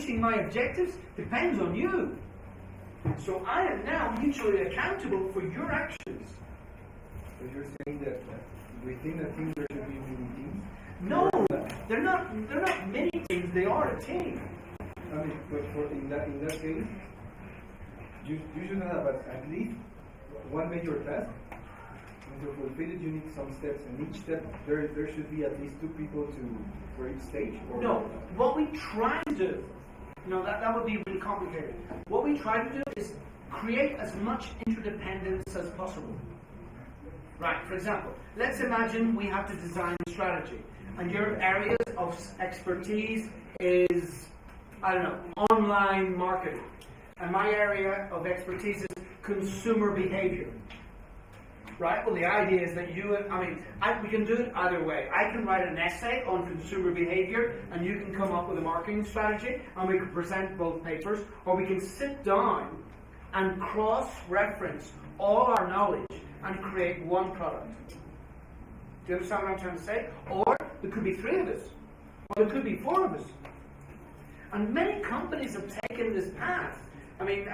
reaching my objectives depends on you. So I am now mutually accountable for your actions. So you're saying that within a team there should be many teams? No, they're not many teams, they are a team. I mean, but in that case, you should have at least one major task. And to fulfill it, you need some steps, and each step there should be at least 2 people for each stage. Or no, what we try to do, that would be really complicated. What we try to do is create as much interdependence as possible. Right. For example, let's imagine we have to design a strategy, and your areas of expertise is, I don't know, online marketing. And my area of expertise is consumer behavior. Right? Well, the idea is that we can do it either way. I can write an essay on consumer behavior, and you can come up with a marketing strategy, and we can present both papers, or we can sit down and cross-reference all our knowledge and create one product. Do you understand what I'm trying to say? Or there could be 3 of us, or there could be 4 of us. And many companies have taken this path. I mean,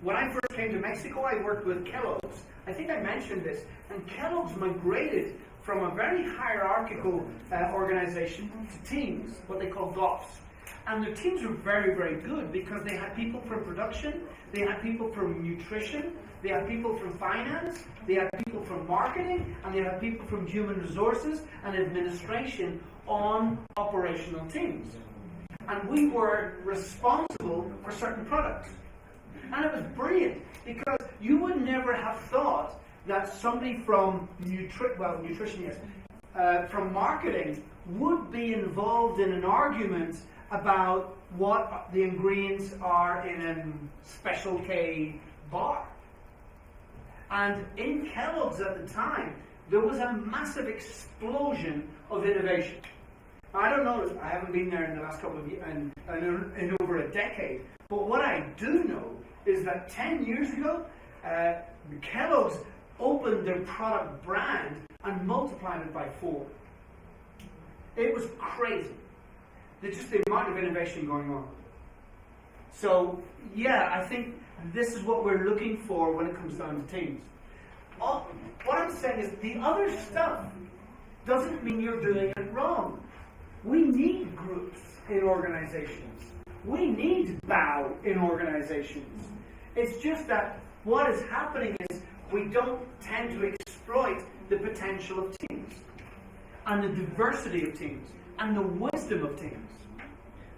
when I first came to Mexico, I worked with Kellogg's. I think I mentioned this. And Kellogg's migrated from a very hierarchical organization to teams, what they call GOFs. And their teams were very, very good because they had people from production, they had people from nutrition, they had people from finance, they had people from marketing, and they had people from human resources and administration on operational teams. And we were responsible for certain products. And it was brilliant because you would never have thought that somebody from nutrition, yes, from marketing would be involved in an argument about what the ingredients are in a Special K bar. And in Kellogg's at the time, there was a massive explosion of innovation. I don't know, I haven't been there in the last couple of years, in over a decade, but what I do know is that 10 years ago, Kellogg's opened their product brand and multiplied it by 4. It was crazy. Just the amount of innovation going on. So, yeah, I think this is what we're looking for when it comes down to teams. What I'm saying is the other stuff doesn't mean you're doing it wrong. We need groups in organizations. We need BOW in organizations. It's just that what is happening is we don't tend to exploit the potential of teams and the diversity of teams and the wisdom of teams.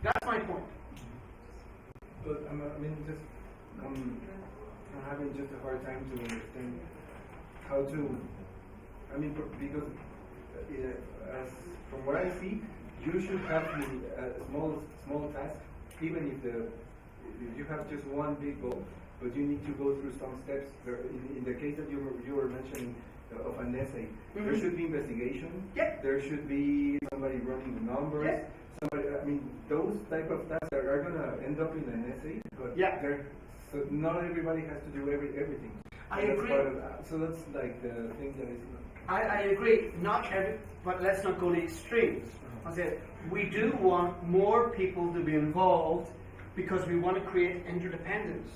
That's my point. But I'm having just a hard time to understand how to. Because as from what I see, you should have a small task, even if you have just one big goal, but you need to go through some steps. In the case that you were mentioning of an essay, there should be investigation. Yep. There should be somebody running the numbers. Yep. Those type of tasks are going to end up in an essay, but so not everybody has to do everything. I agree. So that's like the thing that is. I agree. But let's not go to extremes. I said we do want more people to be involved because we want to create interdependence.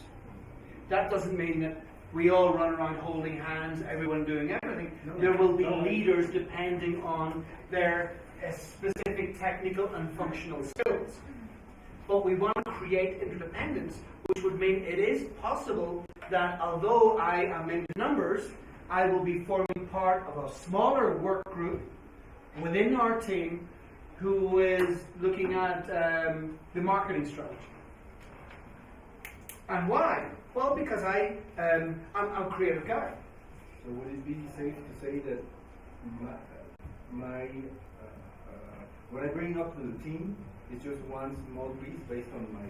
That doesn't mean that we all run around holding hands, everyone doing everything. No, there will be leaders depending on their specific technical and functional skills. But we want to create interdependence, which would mean it is possible that although I am in the numbers, I will be forming part of a smaller work group within our team who is looking at the marketing strategy. And why? Well, because I'm a creative guy. So would it be safe to say that what I bring up to the team is just one small piece based on my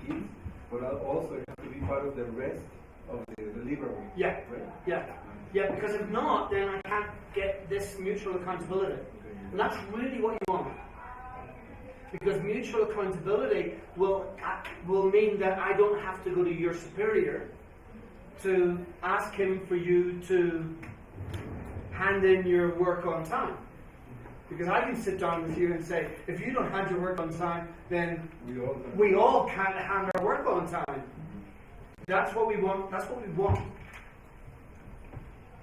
skills, but I'll also have to be part of the rest of the deliverable? Yeah, right? Yeah, because if not, then I can't get this mutual accountability. Okay. And that's really what you want. Because mutual accountability will mean that I don't have to go to your superior to ask him for you to hand in your work on time. Because I can sit down with you and say, if you don't hand your work on time, then we all we all can't hand our work on time. That's what we want. That's what we want.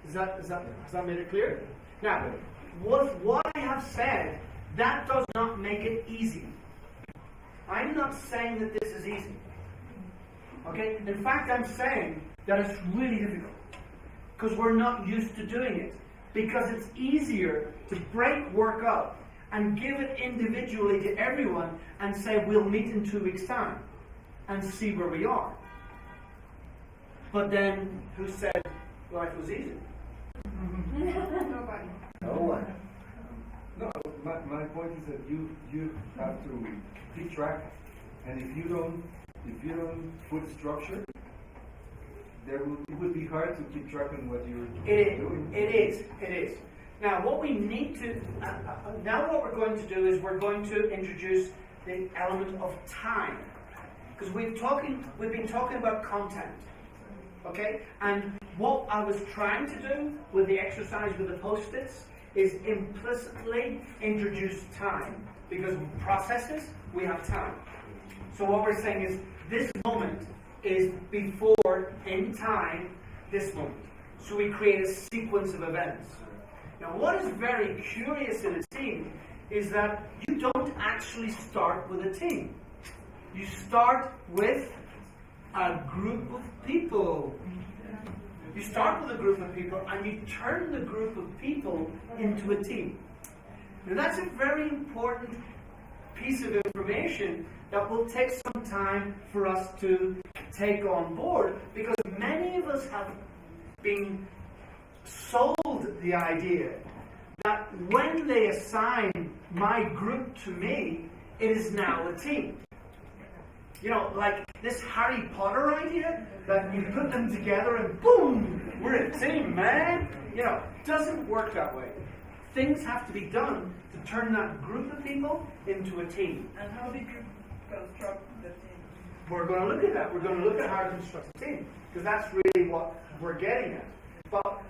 Has that made it clear? Now, what I have said, that does not make it easy. I'm not saying that this is easy. Okay? In fact, I'm saying that it's really difficult. Because we're not used to doing it. Because it's easier to break work up and give it individually to everyone and say, we'll meet in 2 weeks' time and see where we are. But then, who said life was easy? Nobody. No one. No, my point is that you have to keep track, and if you don't put structure, it would be hard to keep track on what you're doing. It is. Now, what we need to now what we're going to do is we're going to introduce the element of time, because we've been talking about content. Okay? And what I was trying to do with the exercise with the post-its is implicitly introduce time. Because processes, we have time. So what we're saying is this moment is before, in time, this moment. So we create a sequence of events. Now what is very curious in a team is that you don't actually start with a team. You start with a group of people. You start with a group of people and you turn the group of people into a team. Now that's a very important piece of information that will take some time for us to take on board, because many of us have been sold the idea that when they assign my group to me, it is now a team. You know, like this Harry Potter idea that you put them together and boom, we're a team, man. You know, it doesn't work that way. Things have to be done to turn that group of people into a team. And how did you construct the team? We're going to look at that. We're going to look at how to construct a team, because that's really what we're getting at. But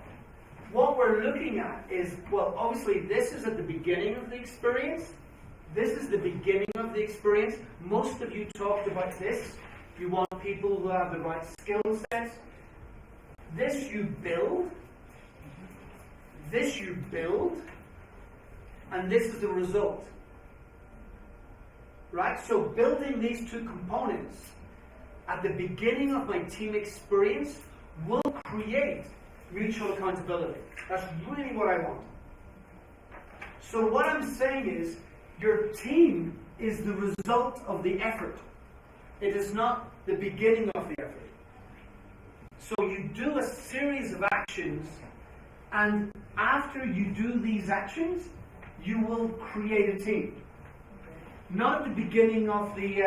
what we're looking at is, well, obviously this is at the beginning of the experience. This is the beginning of the experience. Most of you talked about this. You want people who have the right skill sets. This you build. This you build. And this is the result. Right? So building these two components at the beginning of my team experience will create mutual accountability. That's really what I want. So what I'm saying is, your team is the result of the effort. It is not the beginning of the effort. So you do a series of actions, and after you do these actions, you will create a team. Not at the beginning of the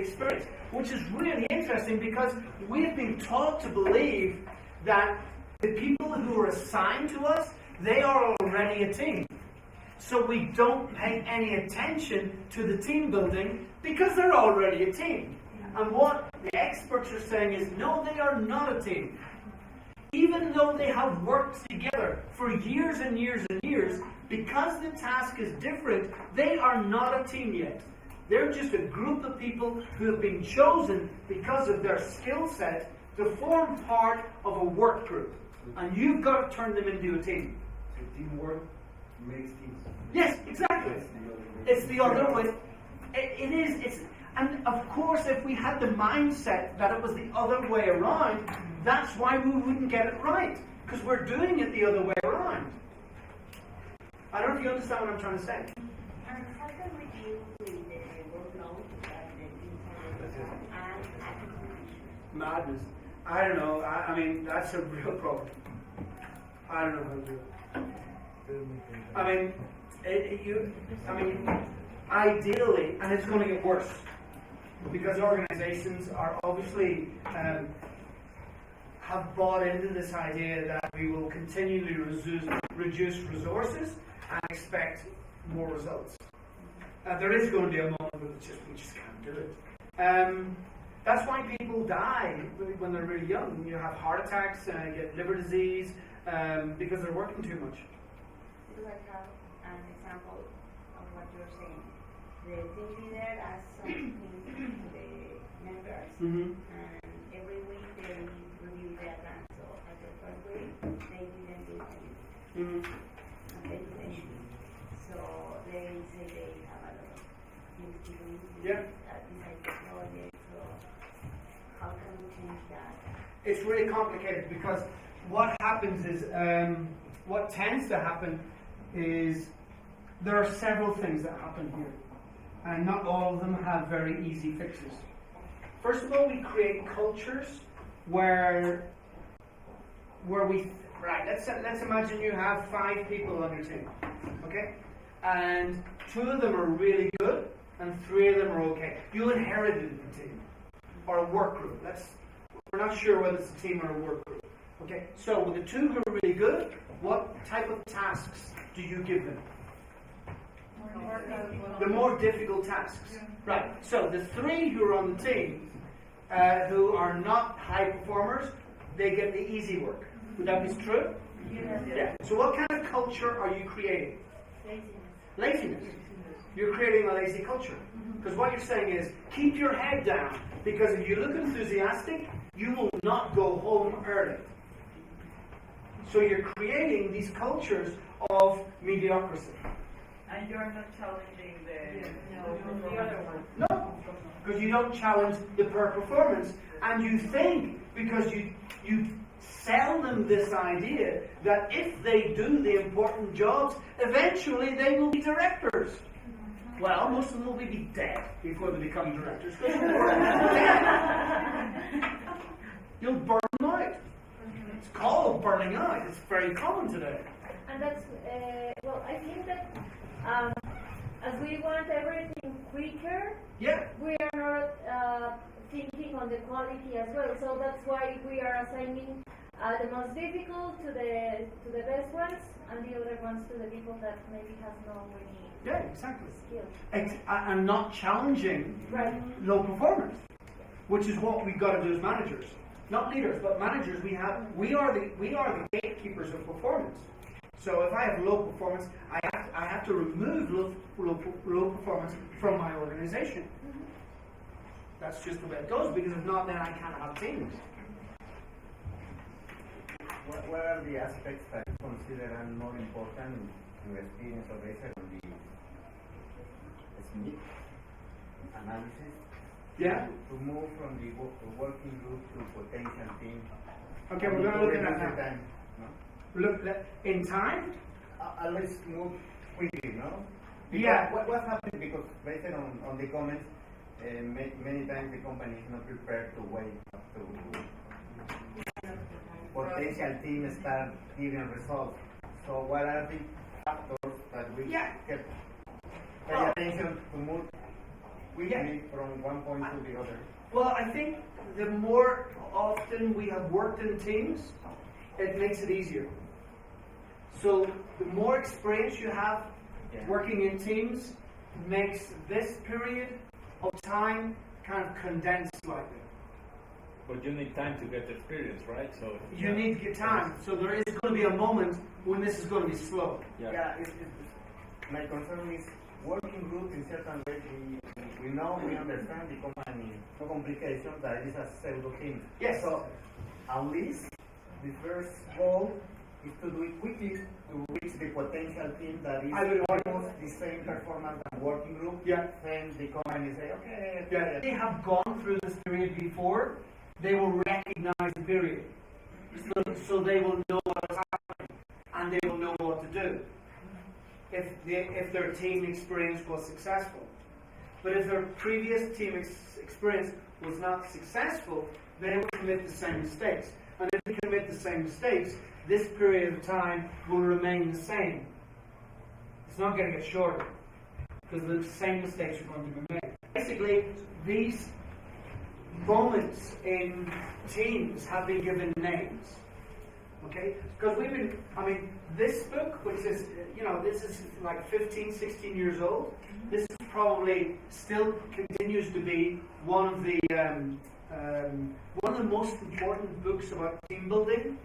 experience, which is really interesting, because we have been taught to believe that the people who are assigned to us, they are already a team. So we don't pay any attention to the team building because they're already a team. And what the experts are saying is, no, they are not a team. Even though they have worked together for years and years and years, because the task is different, they are not a team yet. They're just a group of people who have been chosen because of their skill set to form part of a work group. And you've got to turn them into a team. So teamwork makes teams. Yes, exactly. It's the other way. It is. And of course, if we had the mindset that it was the other way around, that's why we wouldn't get it right. Because we're doing it the other way around. I don't know if you understand what I'm trying to say. And how can we deal with the workload that the team has and Madness. I don't know. I mean, that's a real problem. I don't know how to do it. I mean, ideally, and it's going to get worse, because organizations are obviously have bought into this idea that we will continually reduce resources and expect more results. There is going to be a moment where we just can't do it. That's why people die when they're really young. You have heart attacks, you get liver disease, because they're working too much. because I have an example of what you're saying. The team leader asks something to the members, and every week they review the advance. So at the first week, they didn't do anything. And they did anything. So they say they have a lot of things to do. Yeah. Besides the project. So how can we change that? It's really complicated because what happens is, what tends to happen is there are several things that happen here, and not all of them have very easy fixes. First of all, we create cultures where we, right, let's imagine you have 5 people on your team, okay? And 2 of them are really good, and 3 of them are okay. You inherited the team, or a work group. We're not sure whether it's a team or a work group. Okay, so with the 2 who are really good, what type of tasks do you give them? The more difficult tasks. Right, so the 3 who are on the team, who are not high performers, they get the easy work. Would that be true? Yeah. So what kind of culture are you creating? Laziness. You're creating a lazy culture. Because what you're saying is, keep your head down, because if you look enthusiastic, you will not go home early. So you're creating these cultures of mediocrity. And you're not challenging the other one. No, because you don't challenge the per performance, and you think, because you sell them this idea that if they do the important jobs, eventually they will be directors. Well, most of them will be dead before they become directors. You'll burn them out. It's called burning out. It's very common today. And that's, well, I think that as we want everything quicker, Yeah. we are not thinking on the quality as well. So that's why we are assigning the most difficult to the best ones, and the other ones to the people that maybe have no any Exactly. skill. And not challenging low performers, which is what we've got to do as managers. Not leaders, but managers. We are the gatekeepers of performance. So if I have low performance, I have to remove low performance from my organization. That's just the way it goes, because if not, then I can't have teams. What are the aspects that you consider are more important to experience or based on the SMIT analysis? Yeah. To move from the working group to potential team. Okay, we're going to look at that now. Time, no? Look in time. Always move quickly, no? Because Yeah. What happens, because based on the comments, many times the company is not prepared to wait to potential team start giving results. So what are the factors that we can pay attention to move quickly from one point to the other? Well, I think the more often we have worked in teams, it makes it easier. So the more experience you have working in teams makes this period of time kind of condensed slightly. But you need time to get experience, right? So You need to get time. So there is going to be a moment when this is going to be slow. My concern is working group in certain ways. We know, we understand the company complications, that it is a pseudo team. Yes. So at least the first goal is to do it quickly to reach the potential team that is almost the same performance than working group. Yeah. Then the company say, okay. If they have gone through this period before, they will recognize the period. So they will know what's happening, and they will know what to do. If their team experience was successful. But if their previous team experience was not successful, they will commit the same mistakes. And if they commit the same mistakes, this period of time will remain the same. It's not going to get shorter, because the same mistakes are going to be made. Basically, these moments in teams have been given names. Okay? Because this book, which is, this is like 15, 16 years old, this is probably still continues to be one of the most important books about team building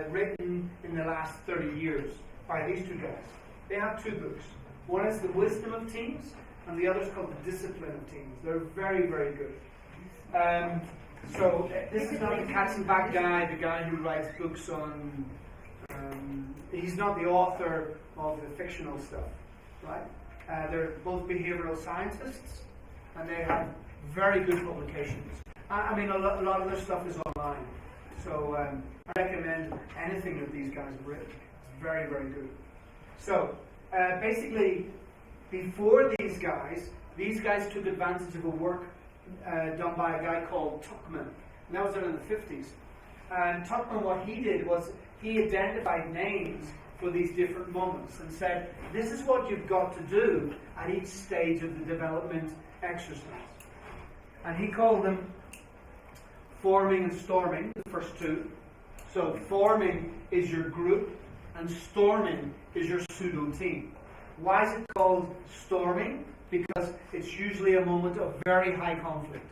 written in the last 30 years. by these two guys. They have two books. One is The Wisdom of Teams, and the other is called The Discipline of Teams. They're very, very good. So this is not the Katzenbach guy, the guy who writes books on. He's not the author of the fictional stuff, right? They're both behavioral scientists, and they have very good publications. I mean, a lot of their stuff is online, so I recommend anything that these guys have written. It's very, very good. So basically, before these guys took advantage of a work done by a guy called Tuckman, and that was done in the 50s. And Tuckman, what he did was he identified names for these different moments and said, this is what you've got to do at each stage of the development exercise. And he called them forming and storming, the first two. So forming is your group, and storming is your pseudo-team. Why is it called storming? Because it's usually a moment of very high conflict.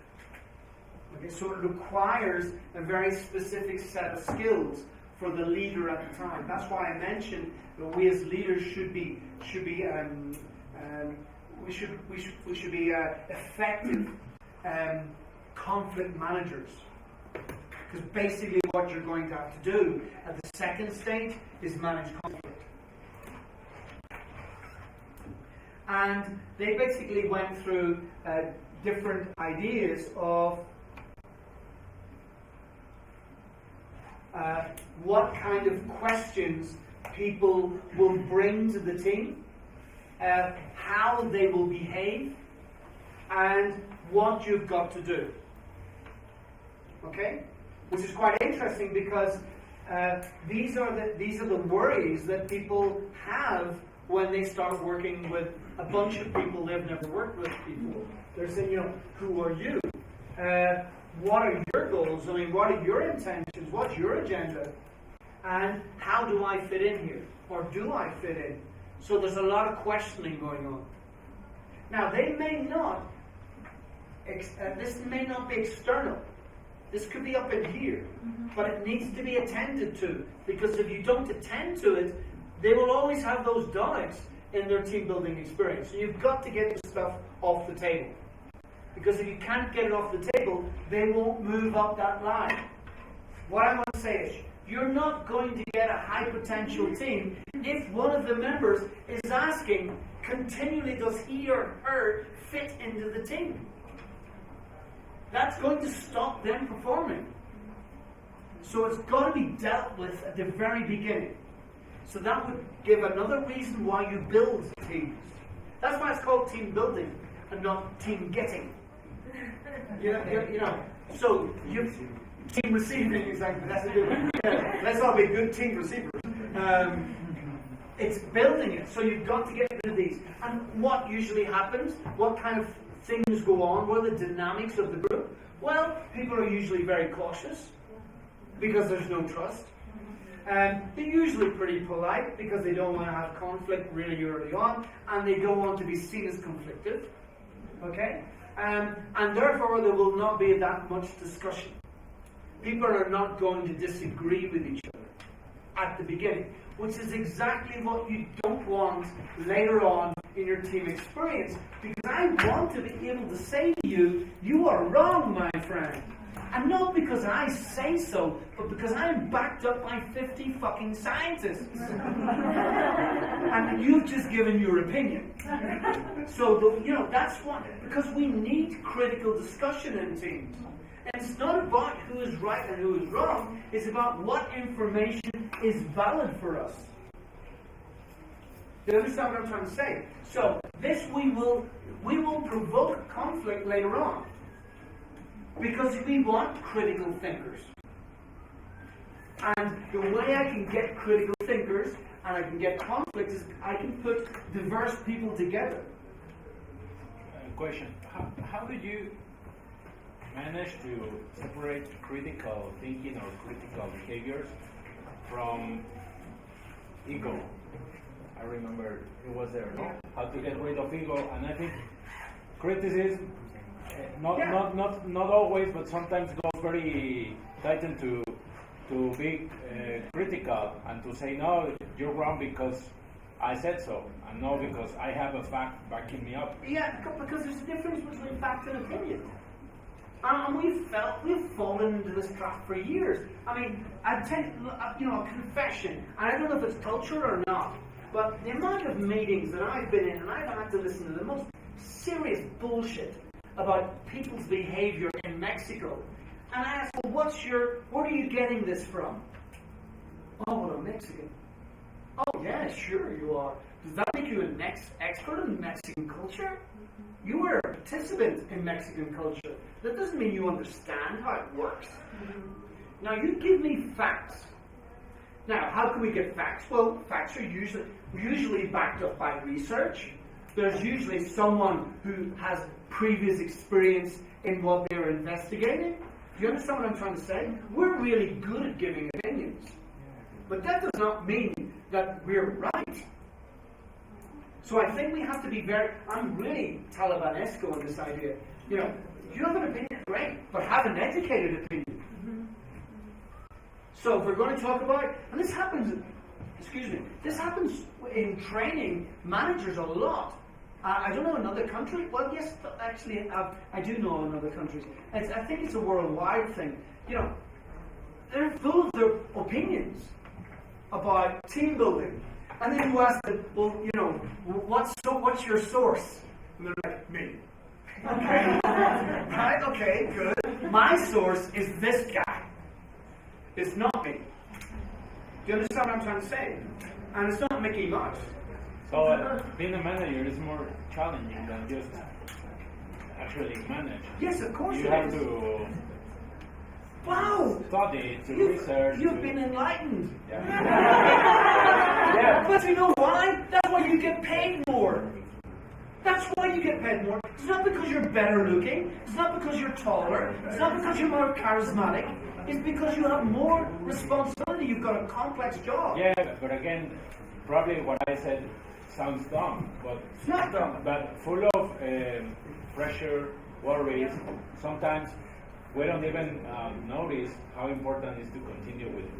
Okay, so it requires a very specific set of skills for the leader at the time. That's why I mentioned that we as leaders should be effective conflict managers. Because basically what you're going to have to do at the second stage is manage conflict. And they basically went through different ideas of what kind of questions people will bring to the team, how they will behave, and what you've got to do. Okay? Which is quite interesting because these are the worries that people have when they start working with a bunch of people they've never worked with before. They're saying, who are you? What are your goals? I mean, what are your intentions? What's your agenda? And how do I fit in here? Or do I fit in? So there's a lot of questioning going on. Now, this may not be external. This could be up in here. But it needs to be attended to. Because if you don't attend to it, they will always have those doubts in their team building experience. So you've got to get the stuff off the table. Because if you can't get it off the table, they won't move up that line. What I want to say is, you're not going to get a high potential team if one of the members is asking continually, does he or her fit into the team? That's going to stop them performing. So it's got to be dealt with at the very beginning. So that would give another reason why you build teams. That's why it's called team building and not team getting. So team receiving, exactly. That's a good one. Yeah, let's all be good team receivers. It's building it. So you've got to get rid of these. And what usually happens? What kind of things go on? What are the dynamics of the group? Well, people are usually very cautious because there's no trust. They're usually pretty polite because they don't want to have conflict really early on, and they don't want to be seen as conflicted. Okay? And therefore there will not be that much discussion. People are not going to disagree with each other at the beginning, which is exactly what you don't want later on in your team experience, because I want to be able to say to you, you are wrong, my friend. And not because I say so, but because I'm backed up by 50 fucking scientists. And you've just given your opinion. So, that's what, because we need critical discussion in teams. And it's not about who is right and who is wrong, it's about what information is valid for us. Do you understand what I'm trying to say? So, we will provoke conflict later on. Because we want critical thinkers. And the way I can get critical thinkers and I can get conflict is I can put diverse people together. Question. How did you manage to separate critical thinking or critical behaviors from ego? I remember it was there, no? How to get rid of ego, and I think criticism not always, but sometimes goes very tight into to be critical and to say, no, you're wrong because I said so, and no because I have a fact backing me up. Yeah, because there's a difference between fact and opinion. And we've fallen into this trap for years. I mean, I take, a confession, and I don't know if it's culture or not, but the amount of meetings that I've been in, and I've had to listen to the most serious bullshit about people's behavior in Mexico. And I ask, well, where are you getting this from? Oh, well, I'm Mexican. Oh, yeah, sure you are. Does that make you an expert in Mexican culture? You were a participant in Mexican culture. That doesn't mean you understand how it works. Now, you give me facts. Now, how can we get facts? Well, facts are usually backed up by research. There's usually someone who has previous experience in what they're investigating. Do you understand what I'm trying to say? We're really good at giving opinions. But that does not mean that we're right. So I think we have to be I'm really Talibanesco on this idea. You have an opinion, great, but have an educated opinion. So if we're going to talk about, and this happens in training managers a lot. I don't know in other countries. Well, yes, actually, I do know in other countries. I think it's a worldwide thing. They're full of their opinions about team building. And then you ask them, well, what's your source? And they're like, me. Okay. Right, okay, good. My source is this guy. It's not me. Do you understand what I'm trying to say? And it's not Mickey Mouse. So being a manager is more challenging than just actually manage. Yes, of course you have to study, to research. You've been enlightened. Yeah. Yeah. But you know why? That's why you get paid more. That's why you get paid more. It's not because you're better looking. It's not because you're taller. It's not because you're more charismatic. It's because you have more responsibility. You've got a complex job. Yeah, but again, probably what I said sounds dumb, but it's not dumb. But full of pressure, worries. Sometimes we don't even notice how important it is to continue with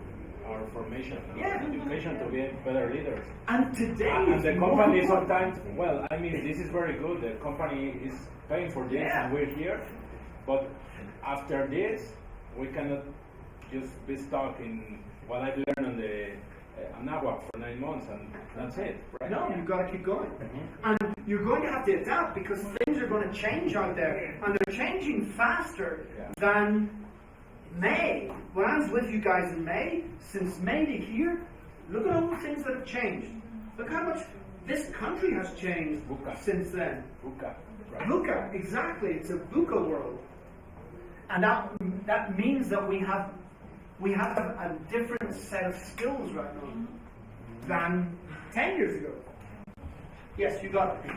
our formation and education to be better leaders. And today, and the company sometimes, well, I mean, this is very good. The company is paying for this, and we're here. But after this, we cannot just be stuck in what I learned on the Anáhuac for 9 months, and that's it. Right? No, you've got to keep going. And you're going to have to adapt because things are going to change out there, and they're changing faster than May. When I was with you guys in May, since May to here, look at all the things that have changed. Look how much this country has changed since then. VUCA, exactly. It's a VUCA world. And that means that we have a different set of skills right now than 10 years ago. Yes, you got it.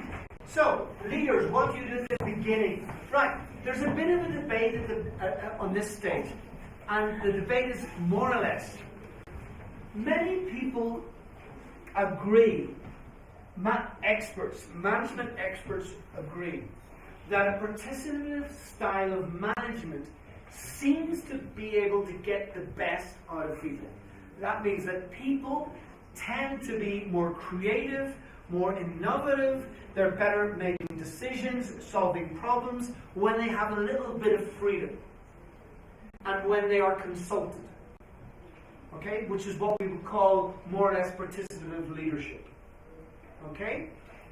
So, leaders, what do you do at the beginning? Right, there's a bit of a debate on this stage. And the debate is more or less. Many people agree, management experts agree, that a participative style of management seems to be able to get the best out of people. That means that people tend to be more creative, more innovative, they're better at making decisions, solving problems, when they have a little bit of freedom. And when they are consulted. Okay? Which is what we would call more or less participative leadership. Okay?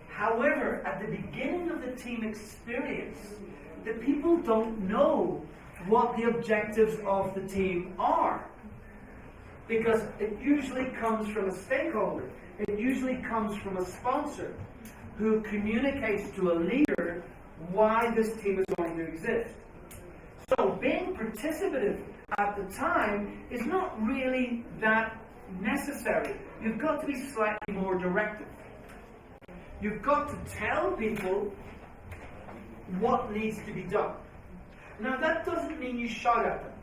However, at the beginning of the team experience, the people don't know what the objectives of the team are. Because it usually comes from a stakeholder. It usually comes from a sponsor who communicates to a leader why this team is going to exist. So being participative at the time is not really that necessary. You've got to be slightly more directive. You've got to tell people what needs to be done. Now that doesn't mean you shout at them.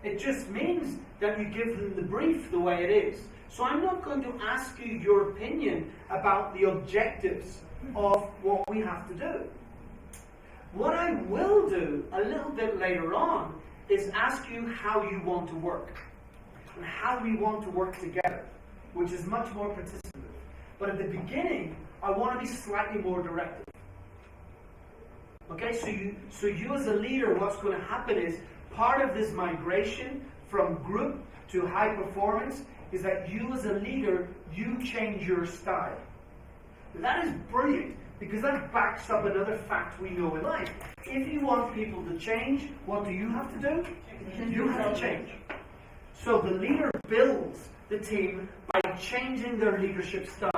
It just means that you give them the brief the way it is. So I'm not going to ask you your opinion about the objectives of what we have to do. What I will do a little bit later on is ask you how you want to work and how we want to work together, which is much more participative. But at the beginning, I want to be slightly more directive. Okay, so you as a leader, what's going to happen is part of this migration from group to high performance is that you as a leader, you change your style. That is brilliant, because that backs up another fact we know in life. If you want people to change, what do you have to do? You have to change. So the leader builds the team by changing their leadership style.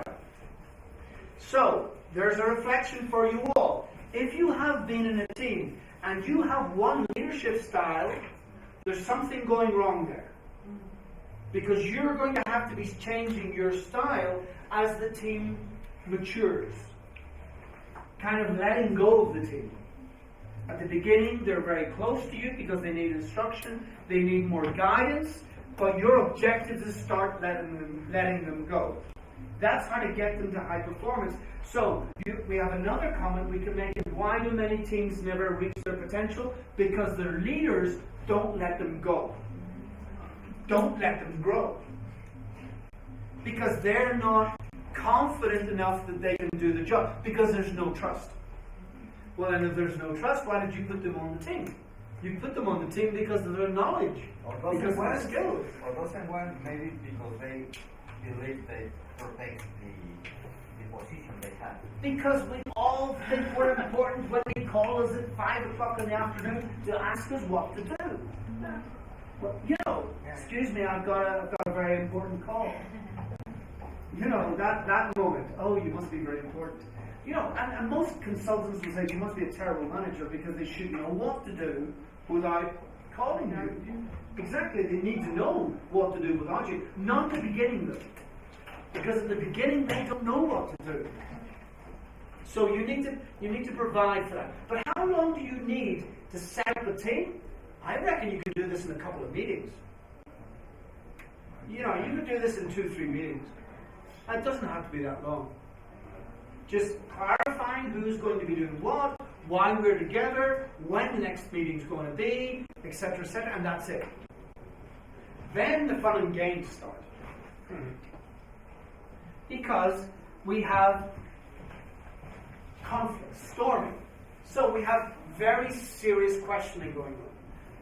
So there's a reflection for you all. If you have been in a team and you have one leadership style, there's something going wrong there. Because you're going to have to be changing your style as the team matures. Kind of letting go of the team. At the beginning, they're very close to you because they need instruction, they need more guidance, but your objective is to start letting them go. That's how to get them to high performance. So, we have another comment we can make. Why do many teams never reach their potential? Because their leaders don't let them go. Don't let them grow. Because they're not confident enough that they can do the job. Because there's no trust. Well, then if there's no trust, why did you put them on the team? You put them on the team because of their knowledge. Or because of their skills. Or doesn't want, maybe because they believe they protect the position they have. Because we all think we're important when they call us at 5 o'clock in the afternoon to ask us what to do. Well, excuse me, I've got a very important call. That moment, oh, you must be very important. And most consultants will say you must be a terrible manager because they should know what to do without calling you. Exactly, they need to know what to do without you, not at the beginning though. Because at the beginning they don't know what to do. So you need to provide for that. But how long do you need to set up a team? I reckon you could do this in a couple of meetings. You could do this in 2-3 meetings. It doesn't have to be that long. Just clarifying who's going to be doing what, why we're together, when the next meeting's going to be, etc., and that's it. Then the fun and games start. Because we have conflict, storming. So we have very serious questioning going on.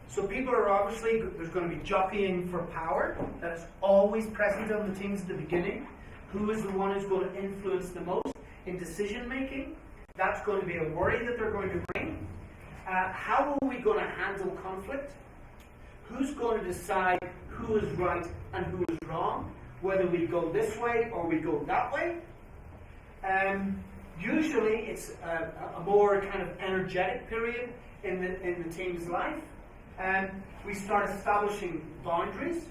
So people are obviously, there's going to be jockeying for power. That is always present on the teams at the beginning. Who is the one who's going to influence the most in decision making? That's going to be a worry that they're going to bring. How are we going to handle conflict? Who's going to decide who is right and who is wrong? Whether we go this way or we go that way? Usually it's a more kind of energetic period in the team's life. We start establishing boundaries,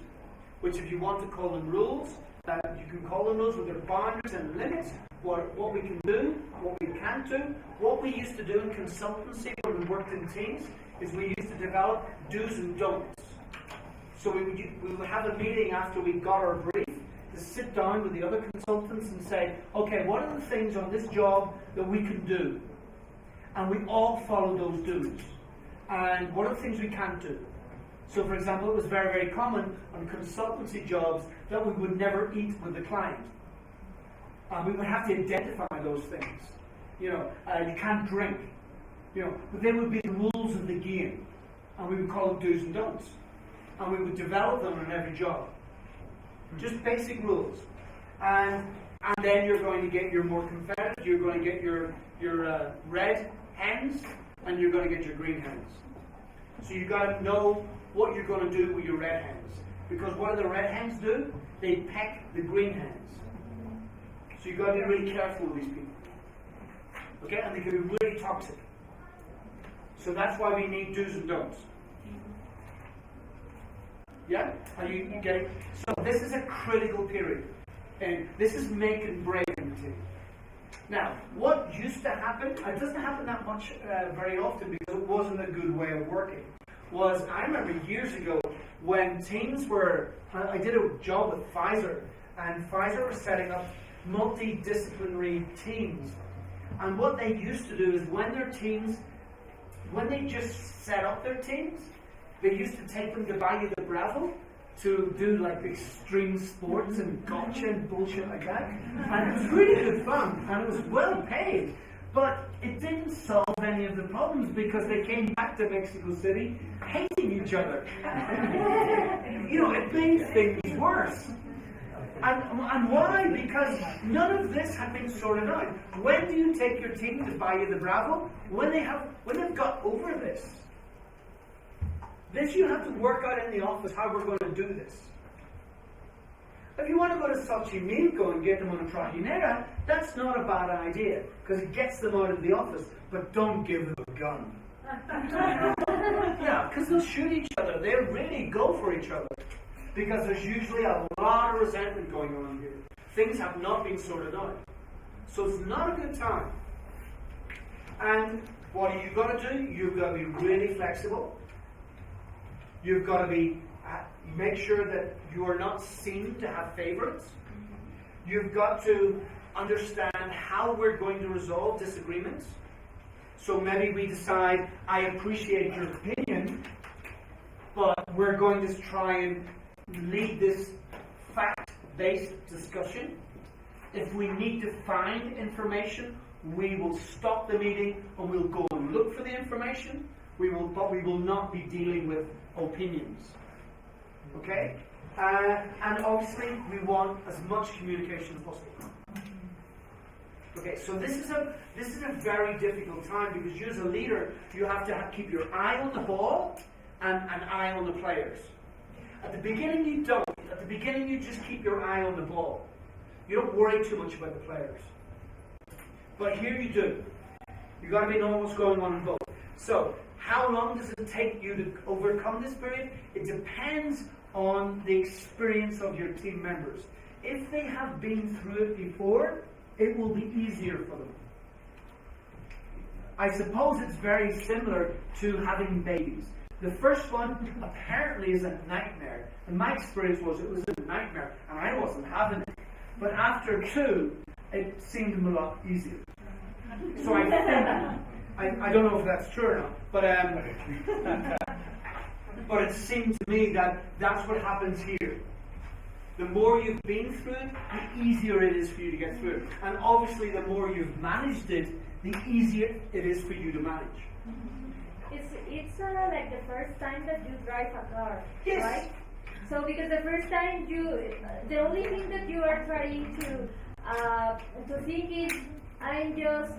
which if you want to call them rules, you can call them rules with their boundaries and limits, what we can do, what we can't do. What we used to do in consultancy when we worked in teams is we used to develop do's and don'ts. So we would have a meeting after we got our brief to sit down with the other consultants and say, okay, what are the things on this job that we can do? And we all follow those do's. And what are the things we can't do? So, for example, it was very, very common on consultancy jobs that we would never eat with the client. We would have to identify those things. You can't drink. But they would be the rules of the game. And we would call them do's and don'ts. And we would develop them on every job. Just basic rules. And then you're going to get your more competitive, you're going to get your red hens, and you're going to get your green hens. So you've got to know what you're going to do with your red hens. Because what do the red hens do? They peck the green hens. So you've got to be really careful with these people. Okay? And they can be really toxic. So that's why we need do's and don'ts. Yeah? Are you getting? So this is a critical period. And this is make and break in the team. Now, what used to happen, it doesn't happen that much very often because it wasn't a good way of working, was I remember years ago when teams were, I did a job with Pfizer, and Pfizer was setting up multidisciplinary teams. And what they used to do is when they just set up their teams, They used to take them to Valle de Bravo to do like extreme sports and gotcha and bullshit like that. And it was really good fun, and it was well paid. But it didn't solve any of the problems because they came back to Mexico City hating each other. It made things worse. And why? Because none of this had been sorted out. When do you take your team to Valle de Bravo? When they've got over this. This you have to work out in the office how we're going to do this. If you want to go to Xochimilco and get them on a trajinera, that's not a bad idea, because it gets them out of the office, but don't give them a gun. Yeah, because they'll shoot each other. They'll really go for each other, because there's usually a lot of resentment going on here. Things have not been sorted out. So it's not a good time. And what are you got to do? You've got to be really flexible. You've got to make sure that you are not seen to have favorites. You've got to understand how we're going to resolve disagreements. So maybe we decide, I appreciate your opinion, but we're going to try and lead this fact-based discussion. If we need to find information, we will stop the meeting and we'll go and look for the information. But we will not be dealing with opinions. Okay? And obviously, we want as much communication as possible. Okay, so this is a very difficult time, because you as a leader, you have to keep your eye on the ball and an eye on the players. At the beginning, you don't. At the beginning, you just keep your eye on the ball. You don't worry too much about the players. But here you do. You've got to know what's going on in both. So, how long does it take you to overcome this period? It depends on the experience of your team members. If they have been through it before, it will be easier for them. I suppose it's very similar to having babies. The first one apparently is a nightmare. And my experience was it was a nightmare, and I wasn't having it. But after 2, it seemed a lot easier. So I think, I don't know if that's true or not, but it seemed to me that that's what happens here. The more you've been through it, the easier it is for you to get through it. And obviously, the more you've managed it, the easier it is for you to manage. It's like the first time that you drive a car, yes. Right? So because the first time the only thing that you are trying to think is, I'm just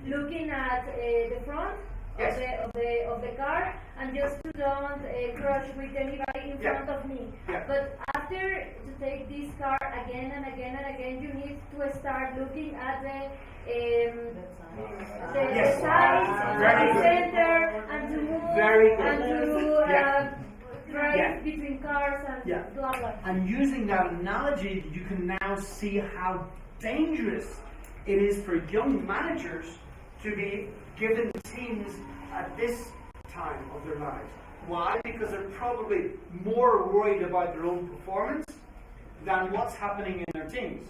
looking at the front of the car, and just to don't crush with anybody in front of me. Yeah. But after to take this car again and again and again, you need to start looking at the sides, the center, and to move and to drive between cars and blah blah. And using that analogy, you can now see how dangerous it is for young managers to be given teams at this time of their lives. Why? Because they're probably more worried about their own performance than what's happening in their teams.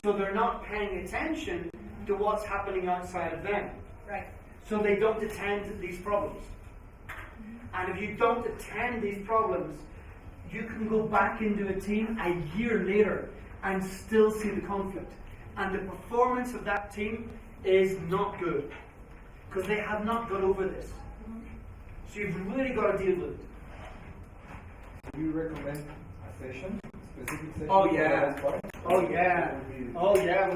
So they're not paying attention to what's happening outside of them. Right. So they don't attend these problems. And if you don't attend these problems, you can go back into a team a year later and still see the conflict. And the performance of that team is not good, because they have not got over this. So you've really got to deal with it. Do you recommend a session? Specific session? Oh yeah. Oh yeah. Oh yeah.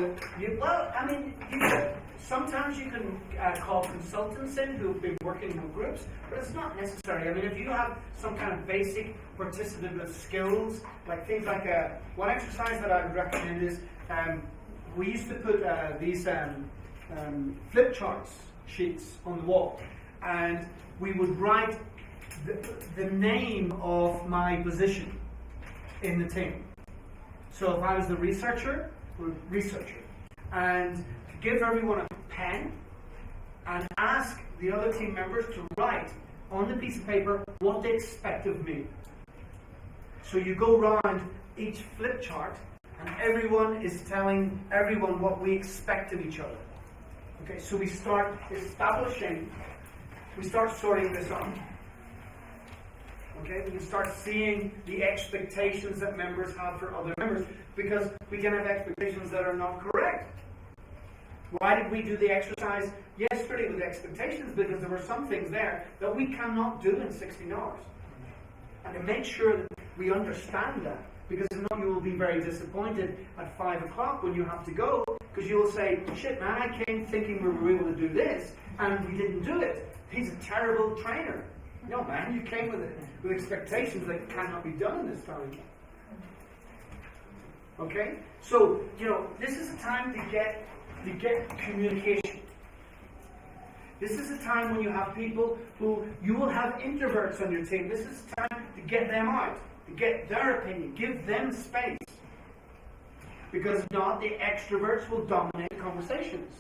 Well, I mean, sometimes you can call consultants in who've been working with groups, but it's not necessary. I mean, if you have some kind of basic participative skills, like things like one exercise that I would recommend is we used to put these flip charts sheets on the wall, and we would write the name of my position in the team. So if I was the researcher, and give everyone a pen and ask the other team members to write on the piece of paper what they expect of me. So you go round each flip chart, and everyone is telling everyone what we expect of each other. Okay, so we start sorting this out. Okay, we can start seeing the expectations that members have for other members, because we can have expectations that are not correct. Why did we do the exercise yesterday with expectations? Because there were some things there that we cannot do in 16 hours. And to make sure that we understand that, because if not, you will be very disappointed at 5 o'clock when you have to go, because you will say, shit man, I came thinking we were able to do this, and we didn't do it. He's a terrible trainer. No man, you came with expectations that cannot be done in this time. Okay? So, this is a time to get communication. This is a time when you have people who, you will have introverts on your team. This is a time to get them out, to get their opinion, give them space. Because if not, the extroverts will dominate conversations.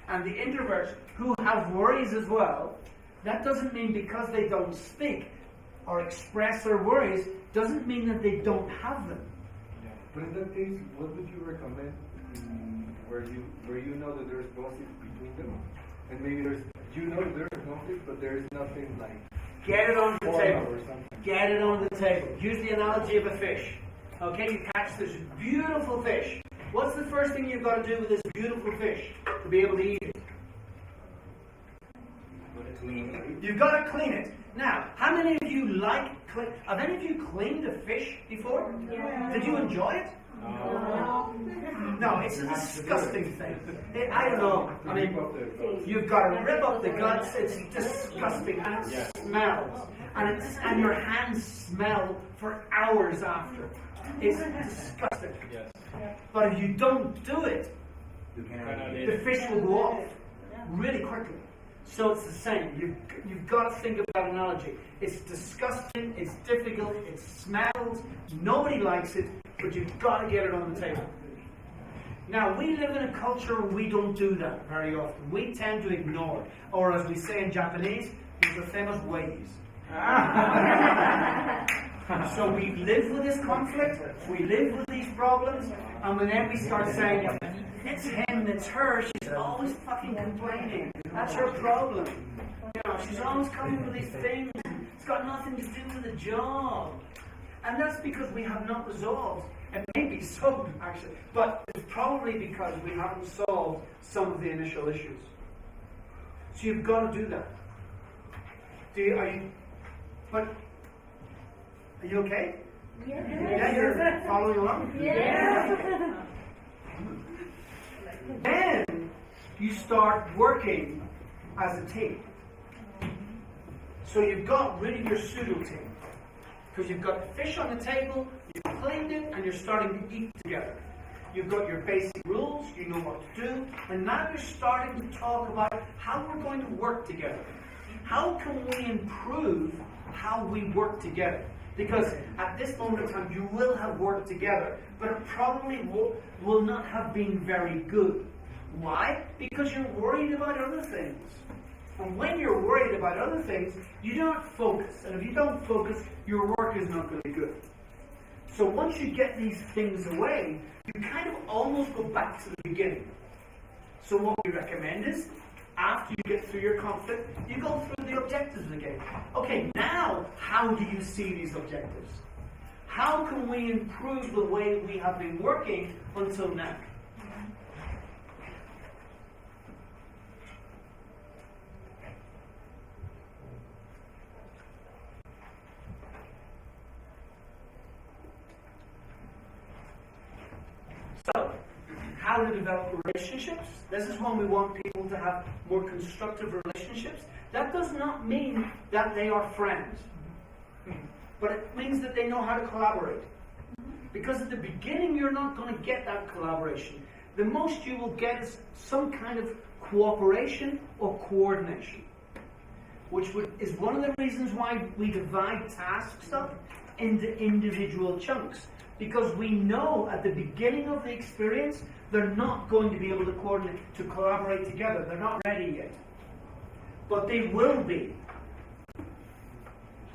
And the introverts who have worries as well, that doesn't mean because they don't speak or express their worries, doesn't mean that they don't have them. Yeah. But in that case, what would you recommend where you know that there's gossip between them? And maybe there's conflict, but there's nothing like... Get it on the table. Or something. Get it on the table. Use the analogy of a fish. Okay, you catch this beautiful fish. What's the first thing you've got to do with this beautiful fish to be able to eat it? You've got to clean it. Now, how many of you have any of you cleaned a fish before? Yeah. Did you enjoy it? No, it's a disgusting thing. I don't know. I mean, you've got to rip up the guts. It's disgusting, and it smells, and your hands smell for hours after. It's disgusting. Yes. But if you don't do it, the fish will go off really quickly. So it's the same. You've got to think of that analogy. It's disgusting, it's difficult, it smells, nobody likes it, but you've got to get it on the table. Now, we live in a culture where we don't do that very often. We tend to ignore it. Or as we say in Japanese, there's the famous ways. So we live with this conflict, we live with these problems, and then we start saying, it's him, it's her, she's always fucking complaining. That's her problem. She's always coming with these things. It's got nothing to do with the job. And that's because we have not resolved. It may be so, actually, but it's probably because we haven't solved some of the initial issues. So you've got to do that. Are you okay? Yes. Yeah, you're following along? Yes. Then you start working as a team. So you've got rid of your pseudo team. Because you've got the fish on the table, you've cleaned it, and you're starting to eat together. You've got your basic rules, you know what to do, and now you're starting to talk about how we're going to work together. How can we improve how we work together? Because at this moment in time, you will have worked together, but it probably will not have been very good. Why? Because you're worried about other things. And when you're worried about other things, you don't focus. And if you don't focus, your work is not going to be good. So once you get these things away, you kind of almost go back to the beginning. So what we recommend is, after you get through your conflict, you go through the objectives again. Okay, now how do you see these objectives? How can we improve the way we have been working until now? So, how to develop relationships. This is when we want people to have more constructive relationships. That does not mean that they are friends. But it means that they know how to collaborate. Because at the beginning you're not going to get that collaboration. The most you will get is some kind of cooperation or coordination. Which is one of the reasons why we divide tasks up into individual chunks. Because we know at the beginning of the experience, they're not going to be able to coordinate, to collaborate together. They're not ready yet. But they will be.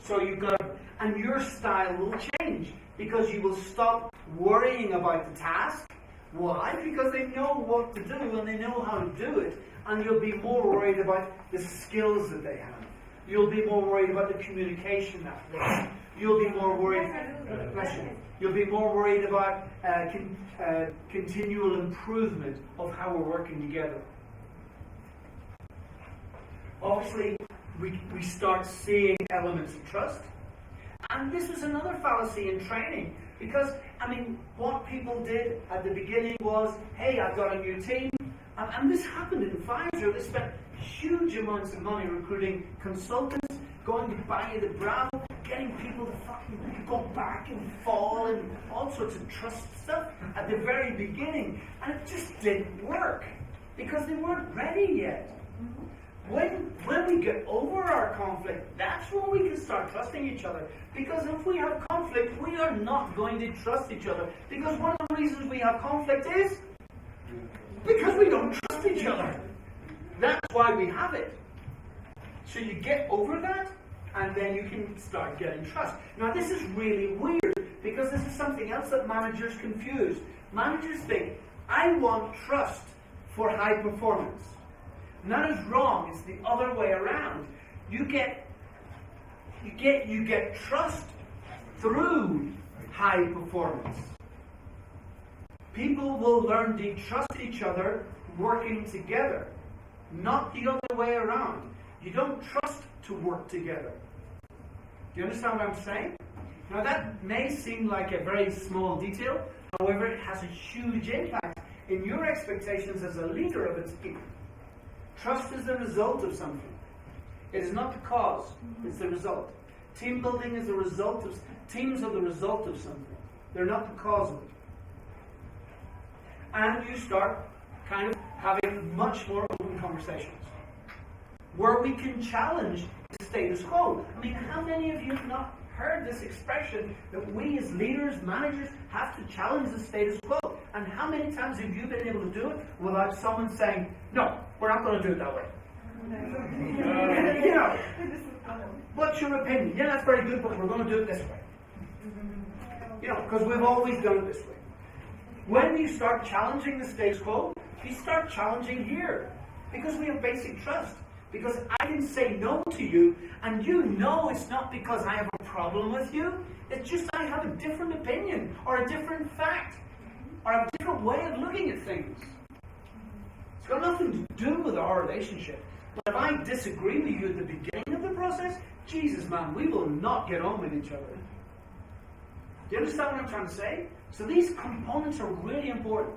So you've got, and your style will change. Because you will stop worrying about the task. Why? Because they know what to do and they know how to do it. And you'll be more worried about the skills that they have. You'll be more worried about the communication that way. You'll be more worried. Bless you. You'll be more worried about continual improvement of how we're working together. Obviously, we start seeing elements of trust. And this was another fallacy in training. Because, what people did at the beginning was, hey, I've got a new team. And this happened in Pfizer. They spent huge amounts of money recruiting consultants, going to buy you the Bravo, getting people to fucking go back and fall and all sorts of trust stuff at the very beginning. And it just didn't work because they weren't ready yet. When we get over our conflict, that's when we can start trusting each other. Because if we have conflict, we are not going to trust each other. Because one of the reasons we have conflict is because we don't trust each other. That's why we have it. So you get over that, and then you can start getting trust. Now this is really weird, because this is something else that managers confuse. Managers think, I want trust for high performance. And that is wrong. It's the other way around. You get trust through high performance. People will learn to trust each other working together, not the other way around. You don't trust to work together. Do you understand what I'm saying? Now that may seem like a very small detail, however, it has a huge impact in your expectations as a leader of a team. Trust is the result of something. It is not the cause, it's the result. Team building is the result of, teams are the result of something. They're not the cause of it. And you start kind of having much more open conversations where we can challenge the status quo. How many of you have not heard this expression that we as leaders, managers, have to challenge the status quo? And how many times have you been able to do it without someone saying, no, we're not going to do it that way? What's your opinion? Yeah, that's very good, but we're going to do it this way. Because we've always done it this way. When you start challenging the status quo, you start challenging here. Because we have basic trust. Because I can say no to you, and you know it's not because I have a problem with you. It's just I have a different opinion, or a different fact, or a different way of looking at things. It's got nothing to do with our relationship. But if I disagree with you at the beginning of the process, Jesus, man, we will not get on with each other. Do you understand what I'm trying to say? So these components are really important.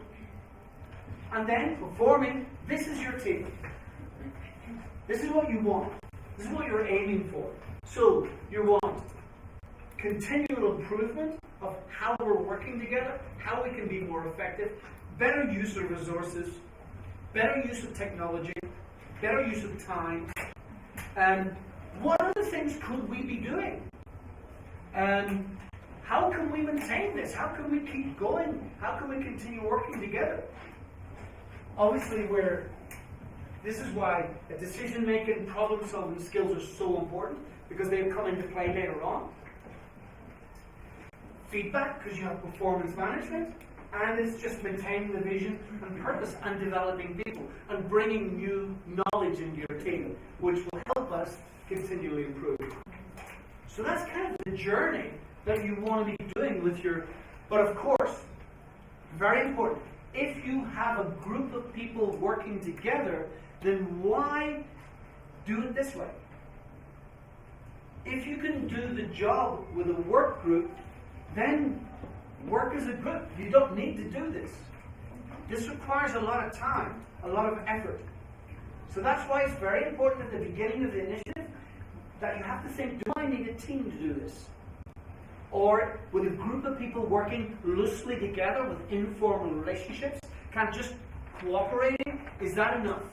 And then, performing, this is your team. This is what you want. This is what you're aiming for. So, you want continual improvement of how we're working together, how we can be more effective, better use of resources, better use of technology, better use of time. What other things could we be doing? How can we maintain this? How can we keep going? How can we continue working together? Obviously, this is why decision-making, problem-solving skills are so important, because they come into play later on. Feedback, because you have performance management, and it's just maintaining the vision and purpose and developing people and bringing new knowledge into your team, which will help us continually improve. So that's kind of the journey that you want to be doing with your... But of course, very important, if you have a group of people working together, then why do it this way? If you can do the job with a work group, then work as a group. You don't need to do this. This requires a lot of time, a lot of effort. So that's why it's very important at the beginning of the initiative that you have to think, do I need a team to do this? Or with a group of people working loosely together with informal relationships, kind of just cooperating, is that enough?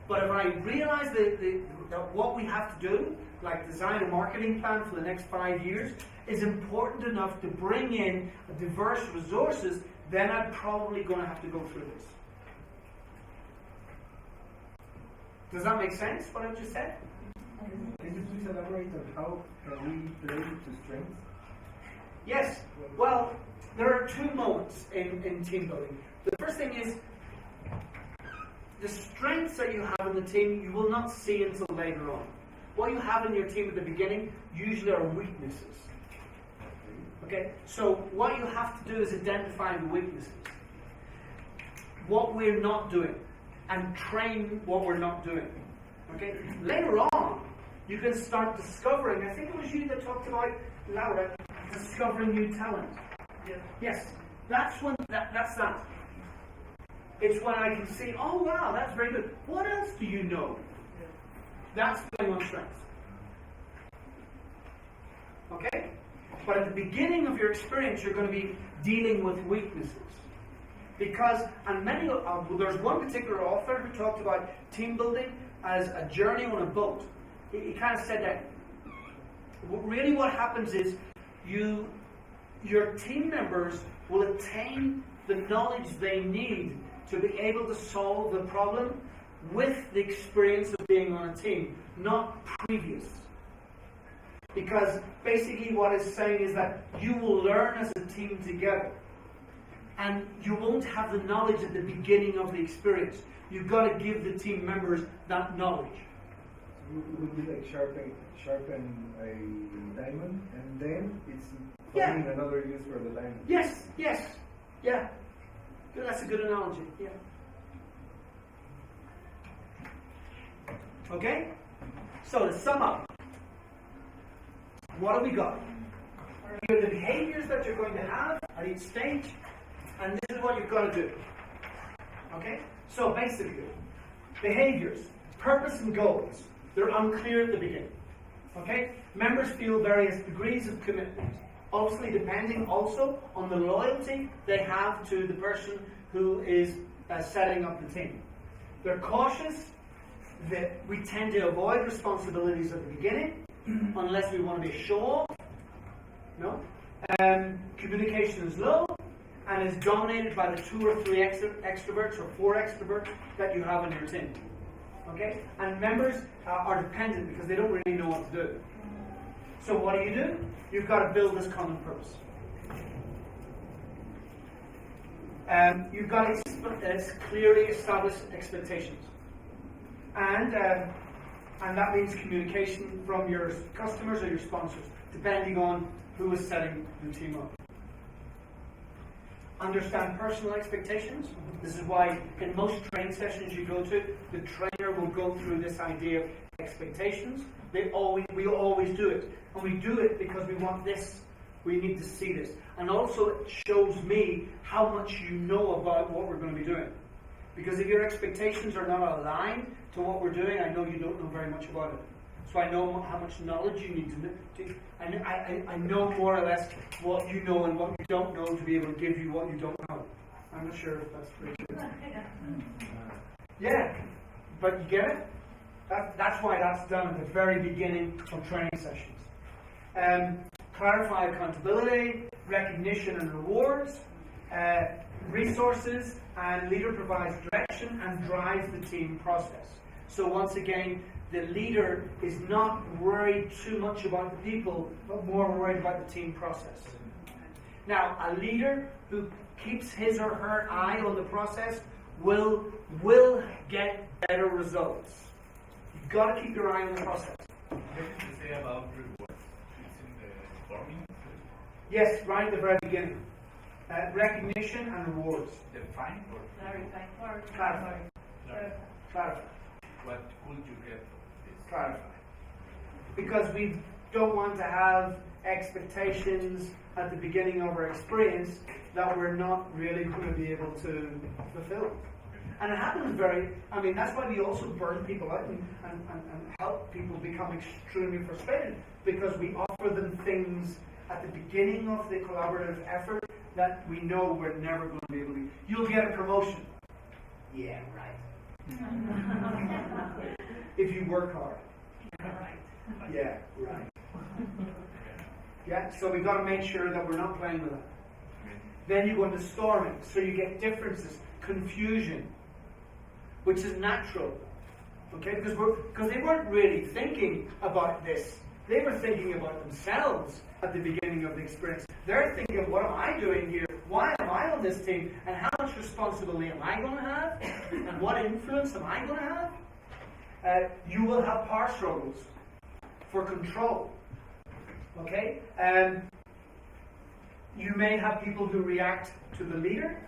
But if I realize that what we have to do, like design a marketing plan for the next 5 years, is important enough to bring in diverse resources, then I'm probably going to have to go through this. Does that make sense, what I've just said? Can you please elaborate on how we play to strengths? Yes. Well, there are two modes in team building. The first thing is the strengths that you have in the team you will not see until later on. what you have in your team at the beginning usually are weaknesses. Okay? So what you have to do is identify the weaknesses. What we're not doing. And train what we're not doing. Okay? Later on, you can start discovering, I think it was you that talked about, Laura, discovering new talent. Yes. That's when, that's that. It's when I can see, oh wow, that's very good. What else do you know? That's playing on strengths. Okay? But at the beginning of your experience, you're going to be dealing with weaknesses. Because, and many, there's one particular author who talked about team building as a journey on a boat. He kind of said that really what happens is your team members will attain the knowledge they need to be able to solve the problem with the experience of being on a team, not previous. Because basically what it's saying is that you will learn as a team together. And you won't have the knowledge at the beginning of the experience. You've got to give the team members that knowledge. It would be like sharpen a diamond, and then it's finding another use for the diamond. Yes, yeah. That's a good analogy, yeah. Okay? So to sum up, what have we got? Here are the behaviors that you're going to have at each stage, and this is what you've got to do. Okay? So basically, behaviors, purpose and goals, they're unclear at the beginning. Okay? Members feel various degrees of commitment, obviously depending also on the loyalty they have to the person who is setting up the team. They're cautious, that we tend to avoid responsibilities at the beginning, unless we want to be a show-off. No? Communication is low, and is dominated by the 2 or 3 extroverts or 4 extroverts that you have in your team. Okay? And members are dependent because they don't really know what to do. So what do? You've got to build this common purpose. You've got to clearly establish expectations. And that means communication from your customers or your sponsors, depending on who is setting the team up. Understand personal expectations. This is why in most training sessions you go to, the trainer will go through this idea of expectations. We always do it. And we do it because we want this. We need to see this. And also it shows me how much you know about what we're going to be doing. Because if your expectations are not aligned to what we're doing, I know you don't know very much about it. So I know how much knowledge you need to I know more or less what you know and what you don't know to be able to give you what you don't know. I'm not sure if that's very true. Yeah, but you get it? That's why that's done at the very beginning of training sessions. Clarify accountability, recognition and rewards, resources, and leader provides direction and drives the team process. So once again, the leader is not worried too much about the people, but more worried about the team process. Now, a leader who keeps his or her eye on the process will get better results. You've got to keep your eye on the process. What did you say about rewards? It's in the forming? Yes, right at the very beginning. Recognition and rewards. Define or Clarify. Clarify. what could you get from this? Clarify. Because we don't want to have expectations at the beginning of our experience that we're not really going to be able to fulfill. And it happens that's why we also burn people out and help people become extremely frustrated, because we offer them things at the beginning of the collaborative effort that we know we're never going to be able to. You'll get a promotion. Yeah, right. If you work hard. Yeah, right. Yeah, so we've got to make sure that we're not playing with that. Then you go into storming, so you get differences, confusion, which is natural. Okay, because they weren't really thinking about this. They were thinking about themselves at the beginning of the experience. They're thinking, what am I doing here? Why am I on this team? And how much responsibility am I going to have? And what influence am I going to have? You will have power struggles. for control. Okay? You may have people who react to the leader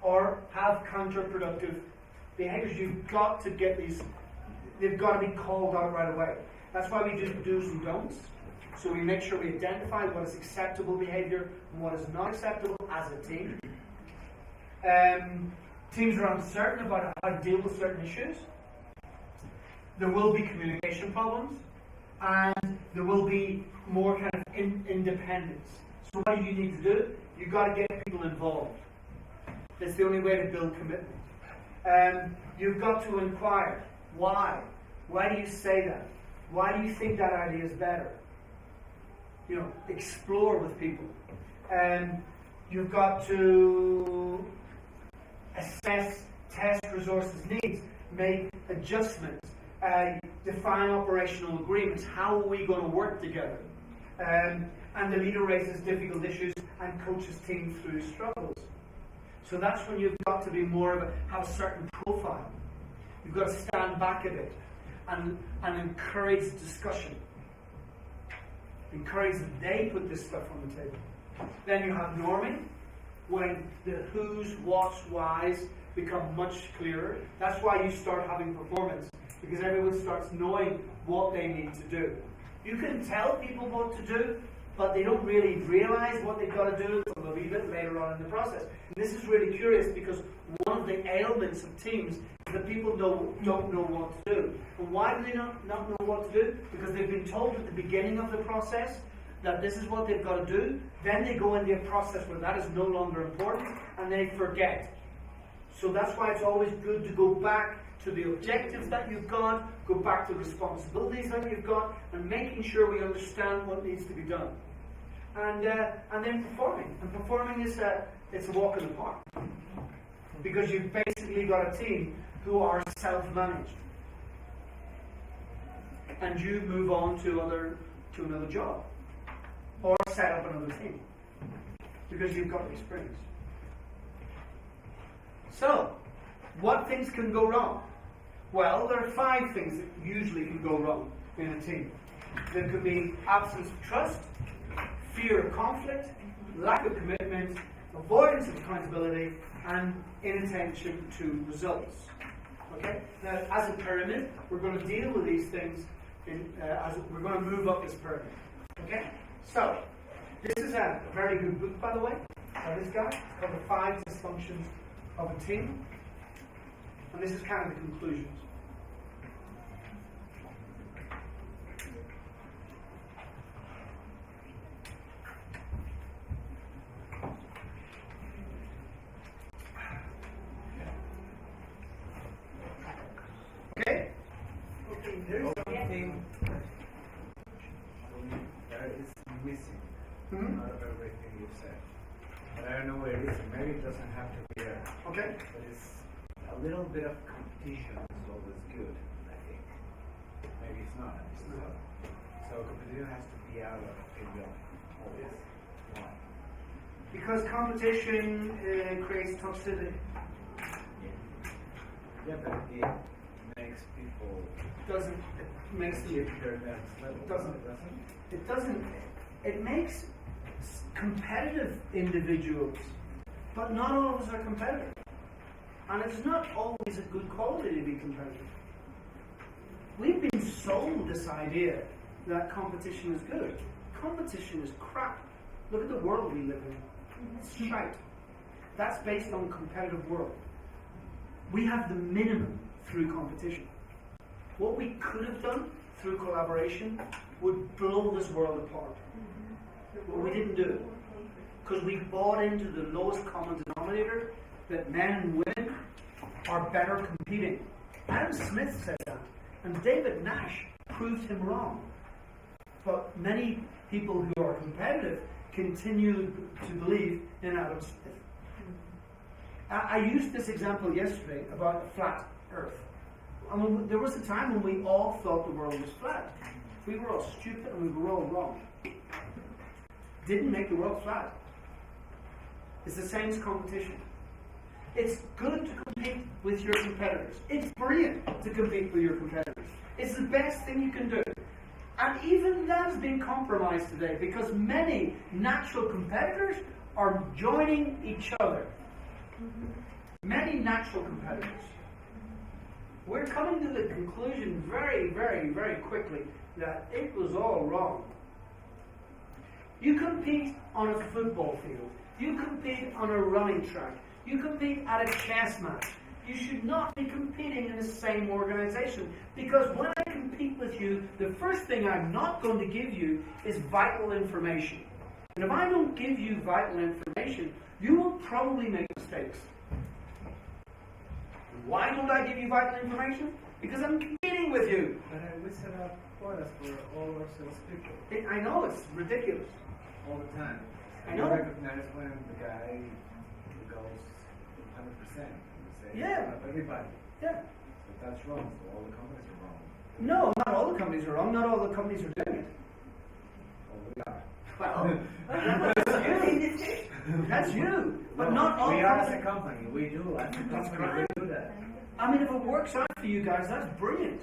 or have counterproductive behaviors. You've got to get these, they've got to be called out right away. That's why we do do's and don'ts. So we make sure we identify what is acceptable behavior and what is not acceptable as a team. Teams are uncertain about how to deal with certain issues. There will be communication problems, and there will be more kind of independence. So what do you need to do? You've got to get people involved. That's the only way to build commitment. You've got to inquire. Why? Why do you say that? Why do you think that idea is better? You know, explore with people. You've got to assess, test resources needs, make adjustments, define operational agreements. How are we going to work together? And the leader raises difficult issues and coaches teams through struggles. So that's when you've got to be more of have a certain profile. You've got to stand back a bit and encourage discussion. Encourage that they put this stuff on the table. Then you have norming, when the who's, what's, why's become much clearer. That's why you start having performance, because everyone starts knowing what they need to do. You can tell people what to do, but they don't really realize what they've got to do until a little bit later on in the process. And this is really curious because one of the ailments of teams is that people don't know what to do. And why do they not know what to do? Because they've been told at the beginning of the process that this is what they've got to do. Then they go into a process where that is no longer important and they forget. So that's why it's always good to go back to the objectives that you've got, go back to the responsibilities that you've got, and making sure we understand what needs to be done. And then performing. And performing is it's a walk in the park. Because you've basically got a team who are self-managed. And you move on to another job. Or set up another team. Because you've got the experience. So, what things can go wrong? Well, there are 5 things that usually can go wrong in a team. There could be absence of trust, fear of conflict, lack of commitment, avoidance of accountability, and inattention to results. Okay? Now, as a pyramid, we're going to deal with these things we're going to move up this pyramid. Okay? So, this is a very good book, by the way, by this guy. It's called The 5 Dysfunctions of a Team. And this is kind of the conclusions. Okay? There is something that is missing out of everything you said. But I don't know where it is. Maybe it doesn't have to be there. Okay? But it's a little bit of competition is always good, I think. Maybe it's not. So competition has to be out of it always. Why? Because competition creates toxicity. Yeah, but it makes people It makes keep their next level. It doesn't. It makes competitive individuals, but not all of us are competitive. And it's not always a good quality to be competitive. We've been sold this idea that competition is good. Competition is crap. Look at the world we live in. It's shite. That's based on a competitive world. We have the minimum through competition. What we could have done through collaboration would blow this world apart. But we didn't do it. Because we bought into the lowest common denominator that men and women are better competing. Adam Smith said that. And David Nash proved him wrong. But many people who are competitive continue to believe in Adam Smith. I used this example yesterday about a flat earth. I mean, there was a time when we all thought the world was flat. We were all stupid and we were all wrong. Didn't make the world flat. It's the same as competition. It's good to compete with your competitors. It's brilliant to compete with your competitors. It's the best thing you can do. And even that's been compromised today because many natural competitors are joining each other. Many natural competitors. We're coming to the conclusion very, very, very quickly that it was all wrong. You compete on a football field. You compete on a running track. You compete at a chess match. You should not be competing in the same organization. Because when I compete with you, the first thing I'm not going to give you is vital information. And if I don't give you vital information, you will probably make mistakes. Why don't I give you vital information? Because I'm competing with you. But we set up quotas for all our salespeople I know, it's ridiculous. all the time. I know. You recognize when the guy goes 100%. You say, Yeah. Everybody. Yeah. So that's wrong. So all the companies are wrong. No, not all the companies are wrong. Not all the companies are doing it. Well, we are. Well, that's you. That's you. But not all We are as companies. a company. We do. As a That's company, great. we do that. I mean, if it works out for you guys, that's brilliant.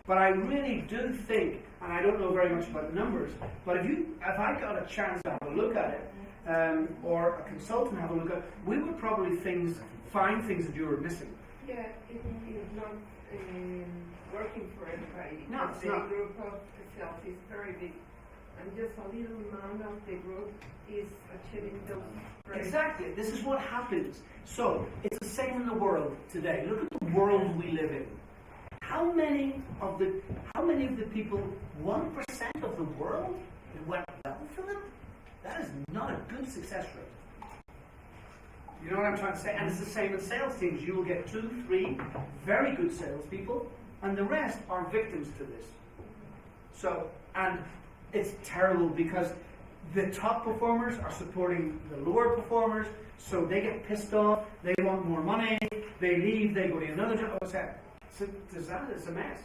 But I really do think, and I don't know very much about the numbers, but if I got a chance to have a look at it, or a consultant have a look at it, we would probably find things that you were missing. Yeah, it is not working for everybody. No, it's the not. group of sales is very big, and just a little amount of the group is achieving those rates. Exactly. This is what happens. So it's the same in the world today. Look at the world we live in. How many of the people, 1% of the world, it went well for them? That is not a good success rate. You know what I'm trying to say? And it's the same in sales teams. You will get 2, 3 very good salespeople, and the rest are victims to this. So, and it's terrible because the top performers are supporting the lower performers, so they get pissed off, they want more money, they leave, they go to another job. What's that? It's a disaster, it's a mess.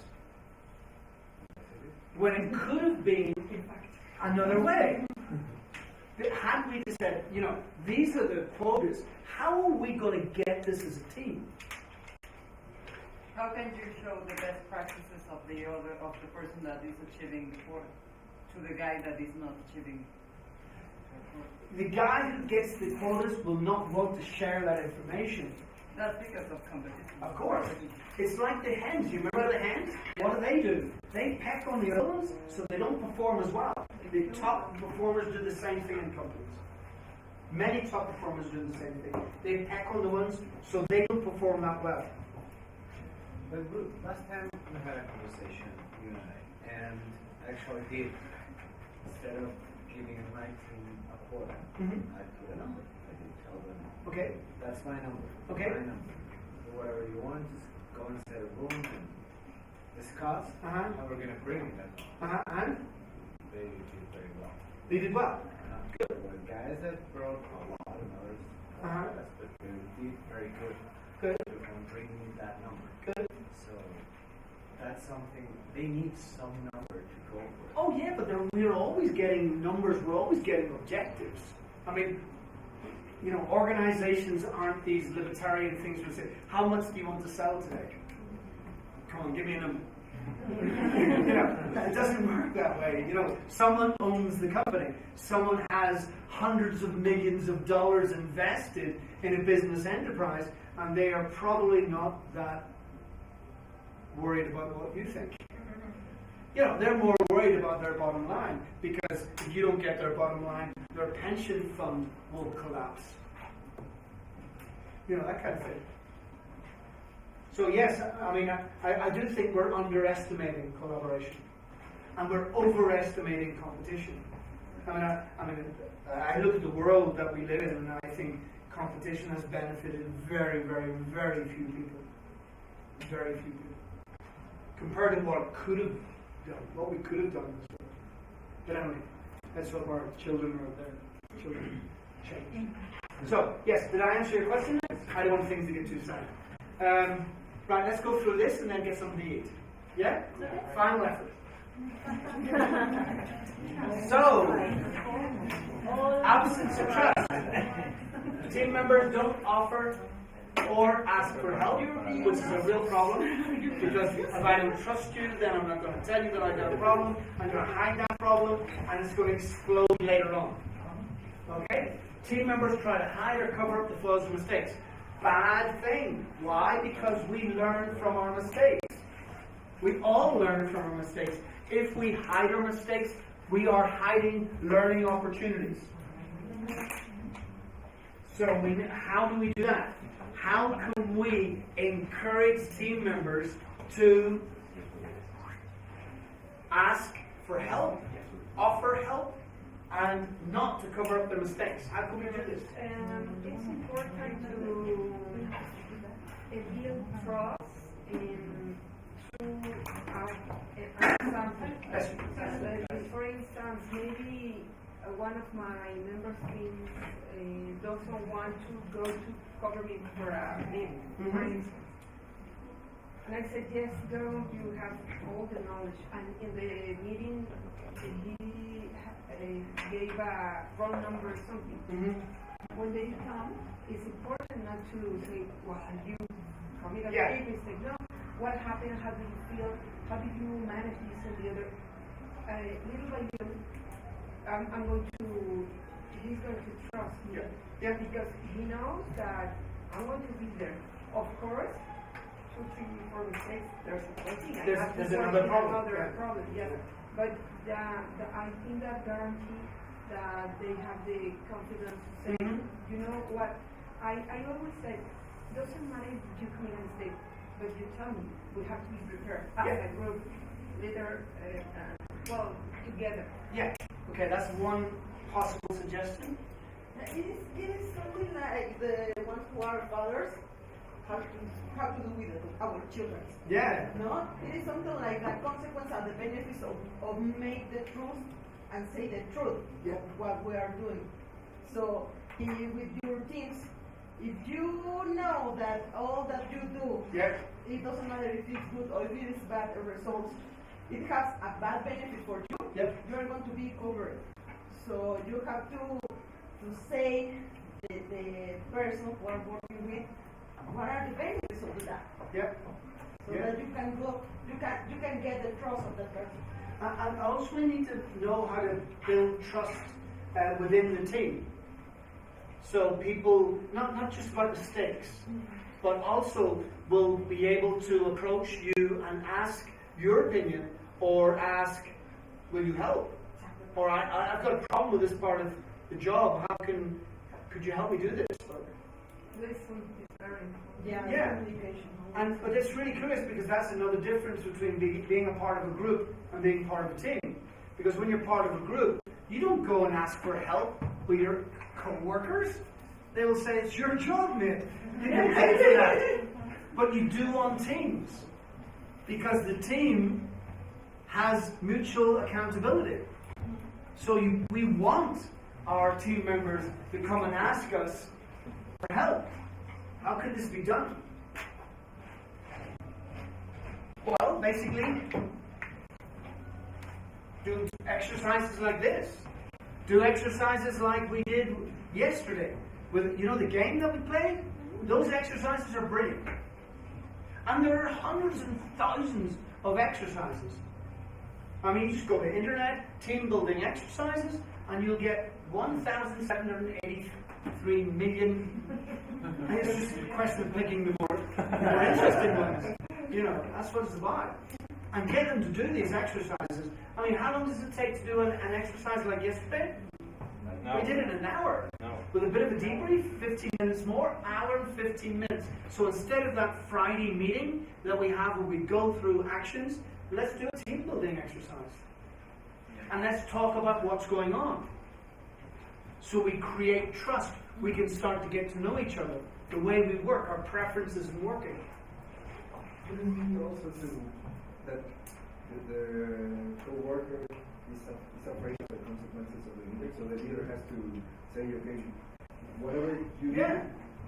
When it could have been another way. Had we just said, these are the quotas, how are we going to get this as a team? How can you show the best practices of the person that is achieving the quota to the guy that is not achieving? The guy who gets the quotas will not want to share that information. That's because of competition. Of course. It's like the hens. You remember the hens? What do? They peck on the other ones so they don't perform as well. The top performers do the same thing in companies. Many top performers do the same thing. They peck on the ones so they don't perform that well. But last time we had a conversation, you and I, and actually did, instead of giving my team a quota, I put a number. I did tell them, Okay. that's my number. Okay. My number. So whatever you want, just go and set a room and discuss how we're going to bring that number. And They did very well. they did well. There were guys that brought a lot of others, but they did very good. Good. On bringing that number. Good. So that's something they need some number to go with. Oh yeah, but we're always getting numbers. We're always getting objectives. I mean, organizations aren't these libertarian things where say, how much do you want to sell today? Come on, give me a number. It doesn't work that way. Someone owns the company. Someone has hundreds of millions of dollars invested in a business enterprise, and they are probably not that worried about what you think. They're more worried about their bottom line, because if you don't get their bottom line, their pension fund will collapse. That kind of thing. So yes, I mean, I do think we're underestimating collaboration, and we're overestimating competition. I look at the world that we live in, and I think competition has benefited very, very, very few people. Very few people. Compared to what we could have done in this world. But anyway, let's hope our children are there. Children change. So, yes, did I answer your question? I don't want things to get too sad. Right, let's go through this and then get something to eat. Yeah? Final effort. So, absence of trust. Team members don't offer or ask for help, which is a real problem, because if I don't trust you, then I'm not going to tell you that I've got a problem. I'm going to hide that problem, and it's going to explode later on. Okay? Team members try to hide or cover up the flaws and mistakes. Bad thing. Why? Because we learn from our mistakes. We all learn from our mistakes. If we hide our mistakes, we are hiding learning opportunities. So how do we do that? How can we encourage team members to ask for help, offer help, and not to cover up their mistakes? How can we do this? It's important to build trust for instance, maybe one of my members doesn't want to go to government for a meeting, for instance. And I said, yes, go, you have all the knowledge. And in the meeting, he gave a wrong number or something. When they come, it's important not to say, well, you commit a big mistake. No, what happened? How do you feel? How did you manage this and the other? Little by little, he's going to trust me. Yeah, because he knows that I'm going to be there. Of course, 2, 3, 4 mistakes, there's a thing. There's another problem. Yes. But I think that guarantee that they have the confidence to say, you know what, I always say, doesn't matter if you commit a mistake, but you tell me, we have to be prepared as a group, leader, together. Yeah. Okay, that's one possible suggestion. It is something like the ones who are fathers have to do with our children. Yeah. No? It is something like the consequence and the benefits of make the truth and say the truth of what we are doing. So with your teams, if you know that all that you do, it doesn't matter if it's good or if it is bad results, it has a bad benefit for you, you are going to be covered. So you have to say the person who are working with, what are the benefits of that? So that you can go, you can get the trust of that person. And also we need to know how to build trust within the team. So people, not just about mistakes, but also will be able to approach you and ask your opinion, or ask, will you help? Or I've got a problem with this part of the job, could you help me do this? Listen is very important. Communication. But it's really curious, because that's another difference between being a part of a group and being part of a team. Because when you're part of a group, you don't go and ask for help with your co-workers. They will say, it's your job, mate. You can pay for that. But you do on teams. Because the team has mutual accountability. So we want our team members to come and ask us for help. How can this be done? Well, basically, do exercises like this. Do exercises like we did yesterday. With the game that we played? Those exercises are brilliant. And there are hundreds and thousands of exercises. I mean, you just go to the internet, team building exercises, and you'll get 1,783 million. And it's just a question of picking the more interesting ones. That's what it's about. And get them to do these exercises. I mean, how long does it take to do an exercise like yesterday? No. We did it in an hour. No. With a bit of a debrief, 15 minutes more, hour and 15 minutes. So instead of that Friday meeting that we have where we go through actions, let's do a team building exercise. And let's talk about what's going on. So we create trust. We can start to get to know each other. The way we work, our preferences in working. Wouldn't it be also that the co-worker is afraid of the consequences of the leader, so the leader has to say, okay, whatever you do,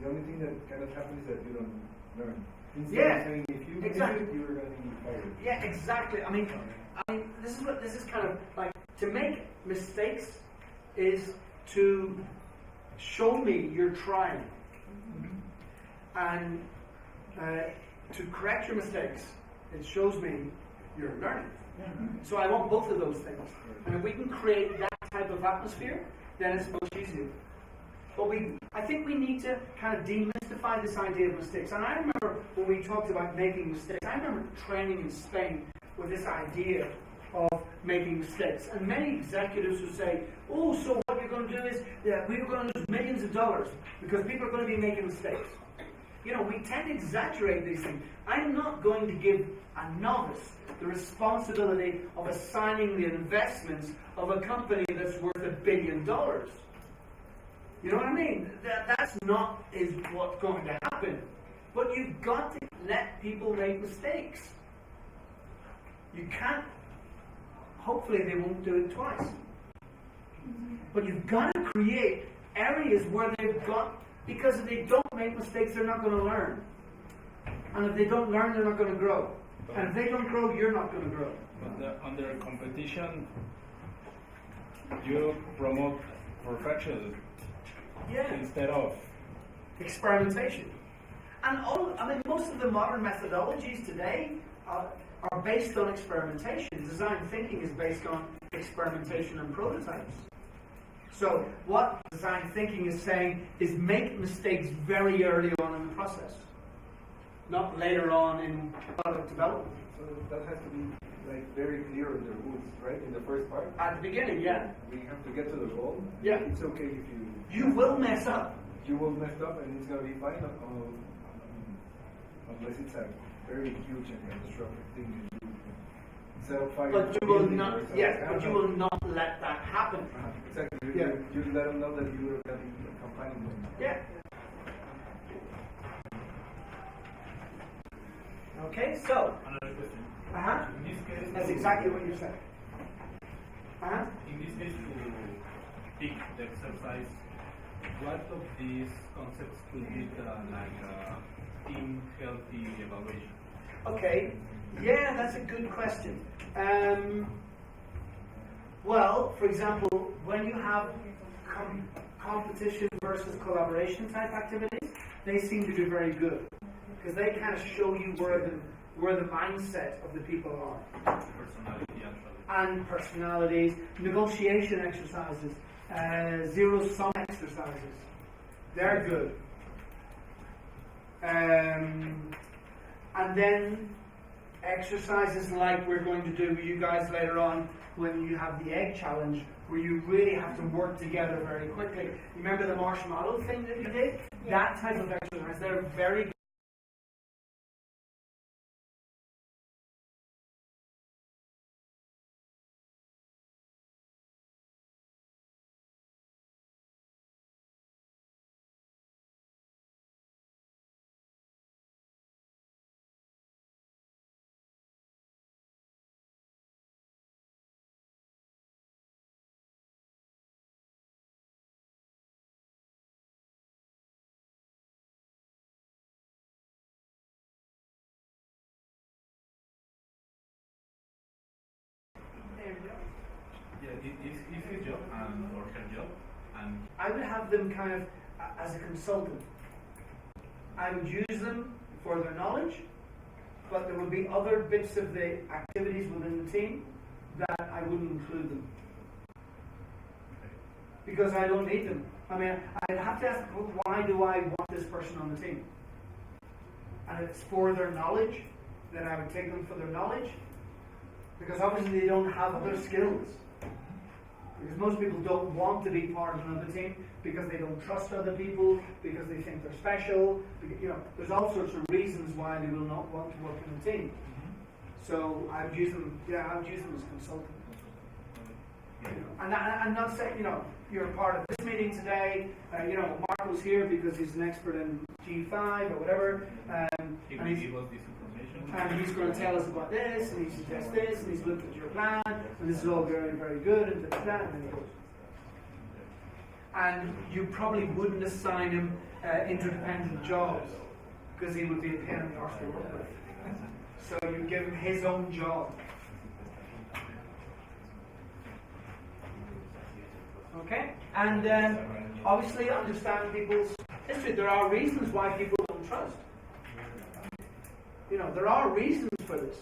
the only thing that cannot happen is that you don't learn. Instead of saying, if you do it, you're going to be fired. Yeah, exactly. I mean, this is kind of like, to make mistakes is to show me you're trying. And to correct your mistakes, it shows me you're learning. So I want both of those things. And if we can create that type of atmosphere, then it's much easier. But I think we need to kind of demystify this idea of mistakes. And I remember when we talked about making mistakes, I remember training in Spain with this idea of making mistakes. And many executives would say, oh, so what you're going to do is we're going to lose millions of dollars because people are going to be making mistakes. You know, we tend to exaggerate these things. I'm not going to give a novice the responsibility of assigning the investments of a company that's worth $1 billion. You know what I mean? That's not what's going to happen. But you've got to let people make mistakes. You can't. Hopefully they won't do it twice. But you've got to create areas where they've got, because if they don't make mistakes, they're not going to learn. And if they don't learn, they're not going to grow. And if they don't grow, you're not going to grow. But under competition, you promote perfection instead of experimentation. And most of the modern methodologies today are based on experimentation. Design thinking is based on experimentation and prototypes. So what design thinking is saying is make mistakes very early on in the process, not later on in product development. So that has to be like very clear in the rules, right? In the first part. At the beginning, yeah. We have to get to the goal. Yeah. It's okay if you will mess up. You will mess up, and it's gonna be fine unless it's a very huge and catastrophic thing. But you will not. Yes, but you will not let that happen. Exactly. Yeah. You let them know that you are having a campaign. Yeah. Okay, so. Another question. In this case, that's exactly what you said. In this case, to pick the exercise, what of these concepts could be like team healthy evaluation? Okay, yeah, that's a good question. Well, for example, when you have competition versus collaboration type activities, they seem to be very good because they kind of show you where the mindset of the people are. Personality, actually. And personalities, negotiation exercises, zero-sum exercises. They're good. And then exercises like we're going to do with you guys later on when you have the egg challenge, where you really have to work together very quickly. You remember the marshmallow thing that you did? That type of exercise, they're very good. Yeah, is his job or her job, and I would have them kind of as a consultant. I would use them for their knowledge, but there would be other bits of the activities within the team that I wouldn't include them. Because I don't need them. I mean, I'd have to ask, why do I want this person on the team? And if it's for their knowledge, then I would take them for their knowledge. Because obviously they don't have other skills. Because most people don't want to be part of another team because they don't trust other people, because they think they're special. You know, there's all sorts of reasons why they will not want to work in a team. So I would use them. Yeah, I would use them as consultants. You know, and I'm not saying, you know, you're a part of this meeting today. You know, Marco's here because he's an expert in G5 or whatever. And he's going to tell us about this, and he suggests this, and he's looked at your plan, and this is all very, very good, and that, and then he goes. And you probably wouldn't assign him interdependent jobs because he would be a pain in the arse to work with. So you give him his own job. Okay? And obviously understand people's history. There are reasons why people don't trust. there are reasons for this.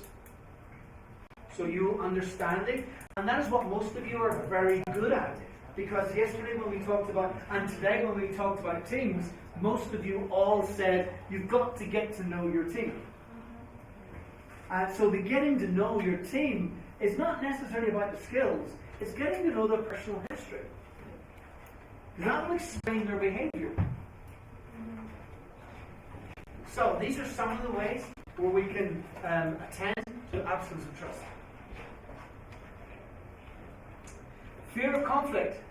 So you understanding, and that is what most of you are very good at. Because yesterday when we talked about, and today when we talked about teams, most of you all said you've got to get to know your team. And so the getting to know your team is not necessarily about the skills, it's getting to know their personal history. That will explain their behavior. So these are some of the ways where we can attend to absence of trust. Fear of conflict.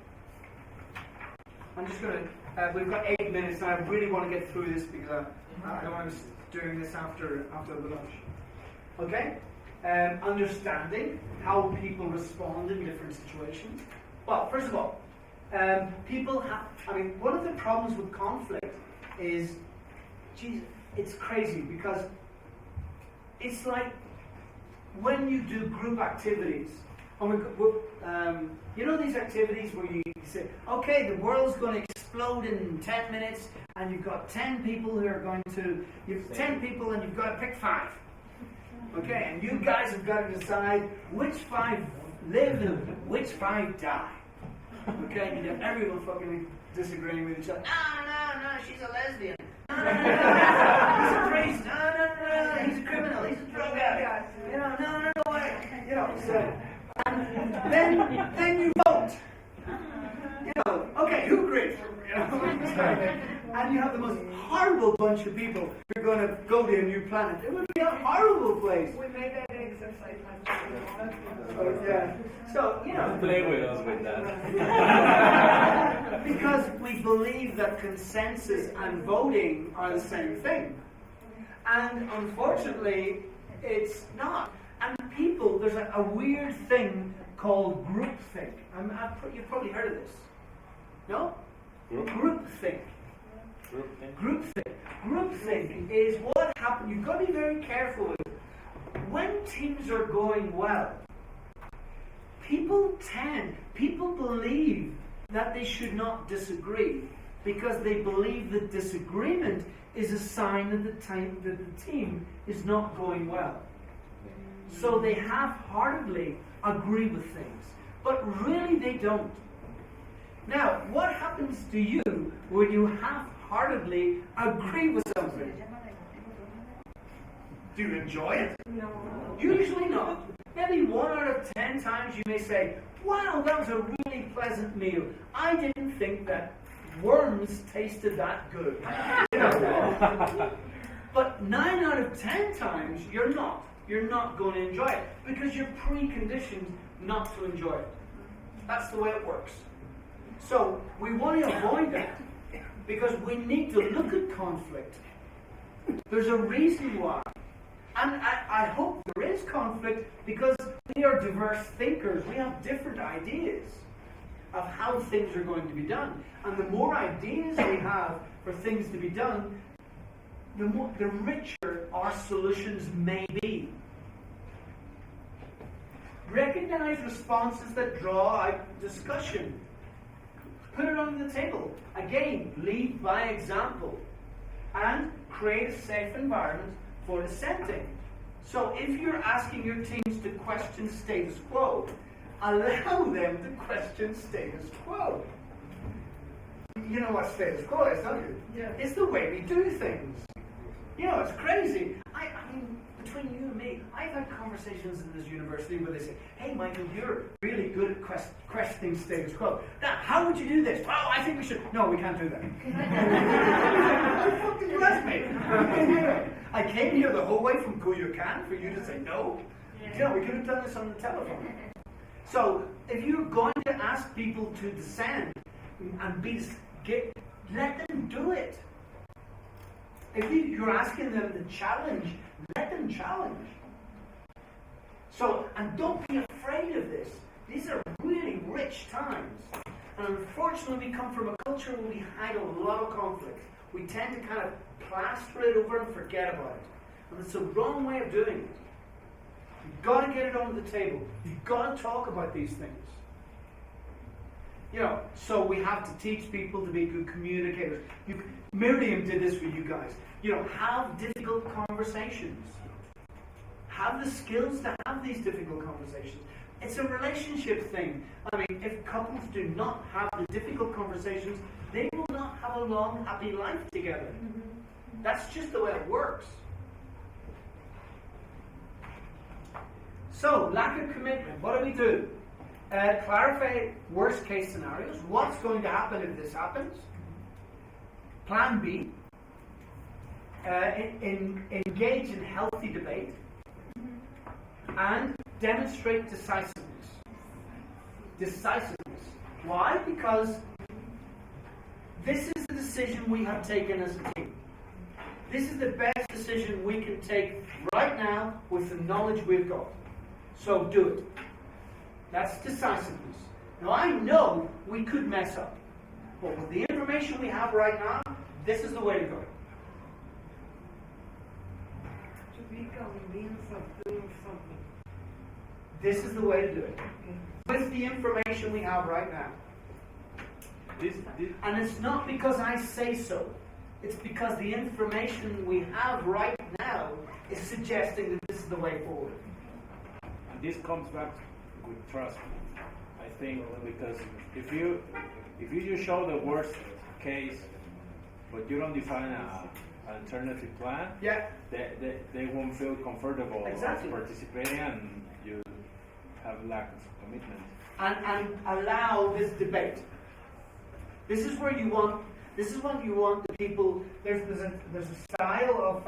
I'm just going to, we've got 8 minutes and I really want to get through this because I don't want to be doing this after the lunch. Okay? Understanding how people respond in different situations. Well, first of all, people have, one of the problems with conflict is, it's crazy because it's like when you do group activities, these activities where you say, okay, the world's going to explode in 10 minutes and you've got 10 people who are going to, you've 10 people and you've got to pick 5. Okay, and you guys have got to decide which 5 live and which 5 die. Okay, and you have everyone fucking disagreeing with each other. No, she's a lesbian. No, he's a priest. No, he's a criminal. He's a drug addict. No way. So, and then you vote. Okay, who agrees? And you have the most horrible bunch of people who are going to go to a new planet. It would be a horrible place. We made that exercise. So, play with us with that. Because we believe that consensus and voting are the same thing. And unfortunately, it's not. And people, there's a weird thing called groupthink. You've probably heard of this. No? Groupthink. Groupthink is what happens. You've got to be very careful with it. When teams are going well, people believe that they should not disagree because they believe that disagreement is a sign that the team is not going well. So they half-heartedly agree with things, but really they don't. Now, what happens to you when you half-heartedly agree with something? Do you enjoy it? No. Usually not. Maybe 1 out of 10 times you may say, wow, that was a really pleasant meal. I didn't think that worms tasted that good. But 9 out of 10 times you're not. You're not going to enjoy it because you're preconditioned not to enjoy it. That's the way it works. So we want to avoid that because we need to look at conflict. There's a reason why. And I hope there is conflict because we are diverse thinkers. We have different ideas of how things are going to be done. And the more ideas we have for things to be done, the richer our solutions may be. Recognize responses that draw out discussion. Put it on the table. Again, lead by example. And create a safe environment for dissenting. So if you're asking your teams to question status quo, allow them to question status quo. You know what status quo is, don't you? Yeah. It's the way we do things. It's crazy. I mean, between you and me, I've had conversations in this university where they say, hey, Michael, you're really good at questioning status quo. Now, how would you do this? Well, I think we should. No, we can't do that. Fucking bless me. I came here the whole way from Cuyocan for you to say no. We could have done this on the telephone. So, if you're going to ask people to dissent and let them do it. If you're asking them to challenge, let them challenge. So, and don't be afraid of this. These are really rich times. And unfortunately, we come from a culture where we hide a lot of conflict. We tend to kind of plaster it over and forget about it. And it's the wrong way of doing it. You've got to get it on the table. You've got to talk about these things. So we have to teach people to be good communicators. Miriam did this with you guys. Have difficult conversations. have the skills to have these difficult conversations. It's a relationship thing. I mean, if couples do not have the difficult conversations, they will not have a long, happy life together. That's just the way it works. So, lack of commitment. What do? Clarify worst case scenarios. What's going to happen if this happens? Plan B. Engage in healthy debate. And demonstrate decisiveness. Decisiveness. Why? Because this is the decision we have taken as a team. This is the best decision we can take right now with the knowledge we've got. So do it. That's decisiveness. Now I know we could mess up, but with the information we have right now, this is the way to go. To be convinced of doing something. This is the way to do it. With the information we have right now. And it's not because I say so. It's because the information we have right now is suggesting that this is the way forward. And this comes back with trust, I think, because if you just show the worst case, but you don't define an alternative plan, they won't feel comfortable participating, and you have lack of commitment. And allow this debate. This is where you want. This is what you want the people. There's a style of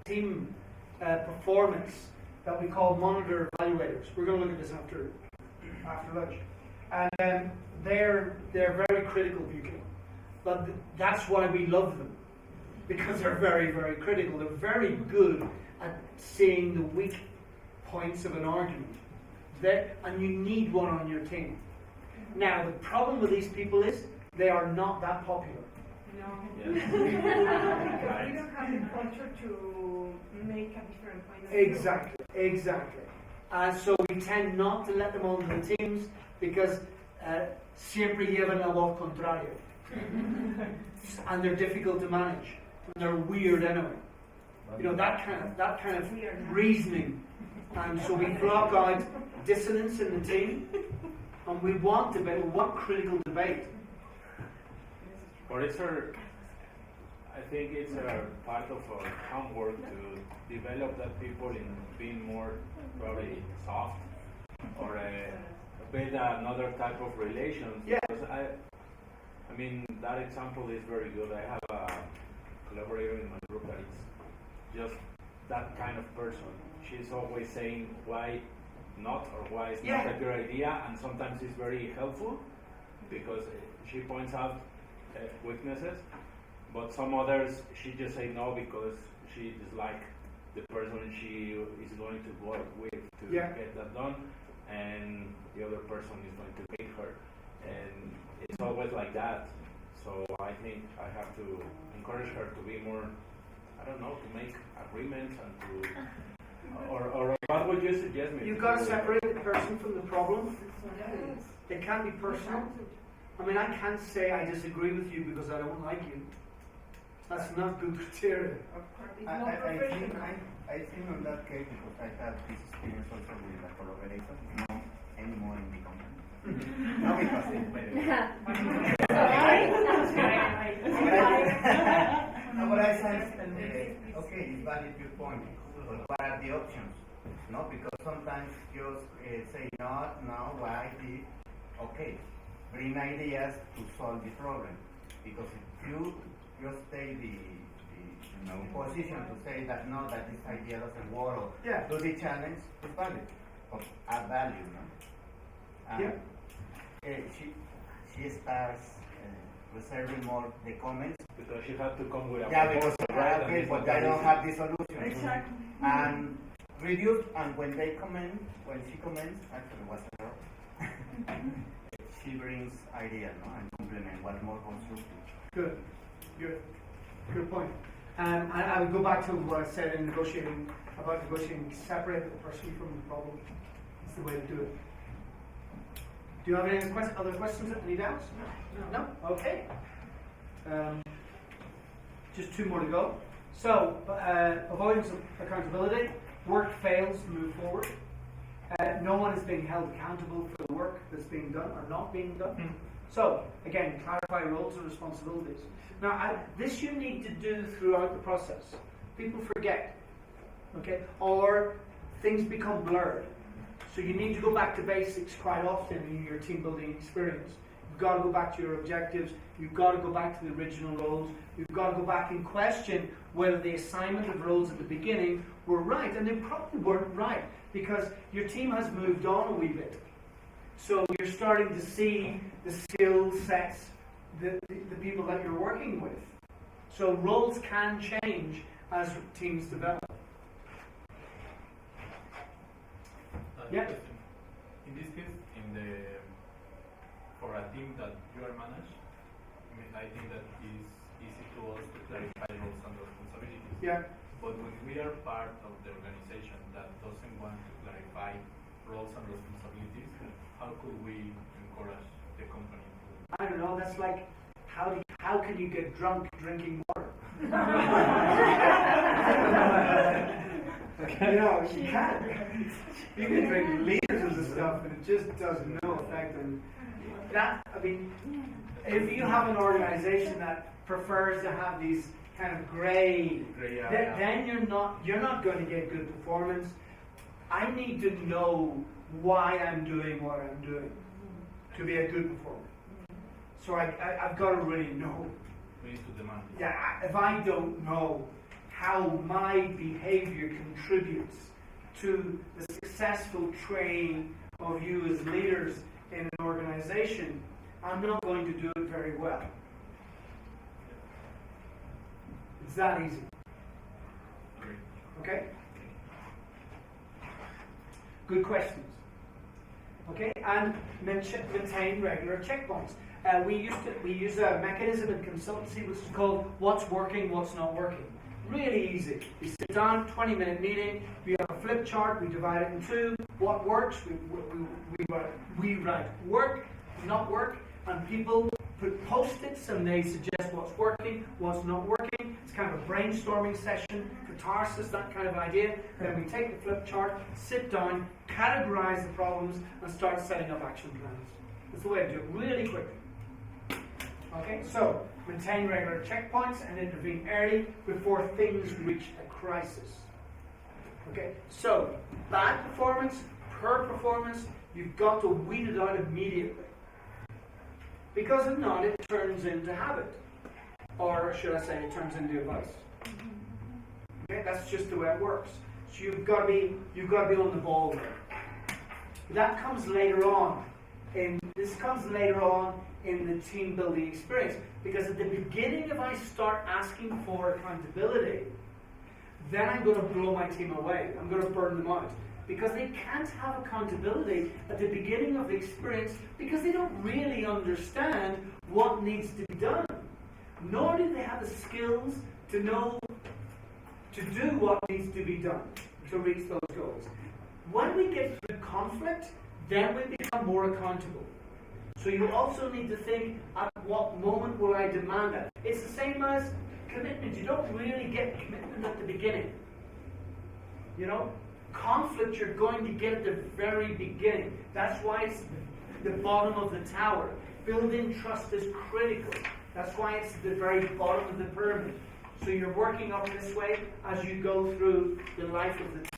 team performance that we call monitor evaluators. We're going to look at this after lunch, and they're very critical people, but that's why we love them, because they're very, very critical. They're very good at seeing the weak points of an argument. And you need one on your team. Now, the problem with these people is they are not that popular. No. Because we don't have the culture to make a different point of view. Exactly. So we tend not to let them onto the teams because siempre llevan la voz contraria. And they're difficult to manage. And they're weird anyway. You know, that kind of reasoning. And so we block out dissonance in the team, and we want debate, we want critical debate. But I think it's a part of our homework to develop that people in being more probably soft or build another type of relations. Yeah. Because I mean, that example is very good. I have a collaborator in my group that is just that kind of person. She's always saying why not or why it's not a good idea, and sometimes it's very helpful because she points out weaknesses, but some others she just say no because she dislikes the person she is going to work with to get that done, and the other person is going to hate her, and it's always like that. So I think I have to encourage her to be more, I don't know, to make agreements and to or what would you suggest me? You've got to separate the person from the problem. It can't be personal. I mean, I can't say I disagree with you because I don't like you. That's not good criteria. I think on that case, because I had this experience also with a collaborator, not anymore in the company. No, because it's but I said, okay, it's valid your point. But what are the options? No, because sometimes just say no, why this? Okay, bring ideas to solve the problem. Because if you just take the position to say that no, that this idea doesn't work, or do the challenge, it's valid, of add value, no? She starts reserving more the comments because she had to come with a because right, but I don't have the solution. Exactly. And reduce, and when she comments, actually what's the problem? She brings ideas, no, and complement what's more constructive. Good point. I would go back to what I said in negotiating, separate the person from the problem. It's the way to do it. Do you have any other questions? Any doubts? No? Okay. Just two more to go. So, avoidance of accountability. work fails to move forward. No one is being held accountable for the work that's being done or not being done. So, again, clarify roles and responsibilities. Now, this you need to do throughout the process. People forget, okay? Or things become blurred. So you need to go back to basics quite often in your team building experience. You've got to go back to your objectives. You've got to go back to the original roles. You've got to go back and question whether the assignment of roles at the beginning were right. And they probably weren't right because your team has moved on a wee bit. So you're starting to see the skill sets, the people that you're working with. So roles can change as teams develop. Yeah. In this case, for a team that you are managed, I think that is easy to us to clarify roles and responsibilities. Yeah. But when we are part of the organization that doesn't want to clarify roles and responsibilities, how could we encourage the company? I don't know. That's like how can you get drunk drinking water? You can't. You can drink liters of the stuff, and it just does no effect. And that, I mean, if you have an organization that prefers to have these kind of gray then you're not going to get good performance. I need to know why I'm doing what I'm doing to be a good performer. So I've got to really know. We need to demand. Yeah, if I don't know how my behavior contributes to the successful training of you as leaders in an organization, I'm not going to do it very well. It's that easy. Okay? Good questions. Okay, and maintain regular checkpoints. We use a mechanism in consultancy which is called what's working, what's not working. Really easy. We sit down, 20-minute meeting, we have a flip chart, we divide it in two. What works, we write work, not work, and people put post-its and they suggest what's working, what's not working. It's kind of a brainstorming session, catharsis, that kind of idea. Then we take the flip chart, sit down, categorize the problems, and start setting up action plans. That's the way to do it, really quickly. Okay, so maintain regular checkpoints and intervene early before things reach a crisis. Okay, so bad performance, poor performance, you've got to weed it out immediately. Because if not, it turns into habit. Or should I say, it turns into vice. Okay, that's just the way it works. So you've got to be on the ball there. That comes later on. This comes later on in the team building experience. Because at the beginning, if I start asking for accountability, then I'm going to blow my team away. I'm going to burn them out. Because they can't have accountability at the beginning of the experience because they don't really understand what needs to be done. Nor do they have the skills to know to do what needs to be done to reach those goals. When we get through conflict, then we become more accountable. So you also need to think, at what moment will I demand it? It's the same as commitment. You don't really get commitment at the beginning. You know? Conflict you're going to get at the very beginning. That's why it's the bottom of the tower. Building trust is critical. That's why it's the very bottom of the pyramid. So you're working up this way as you go through the life of the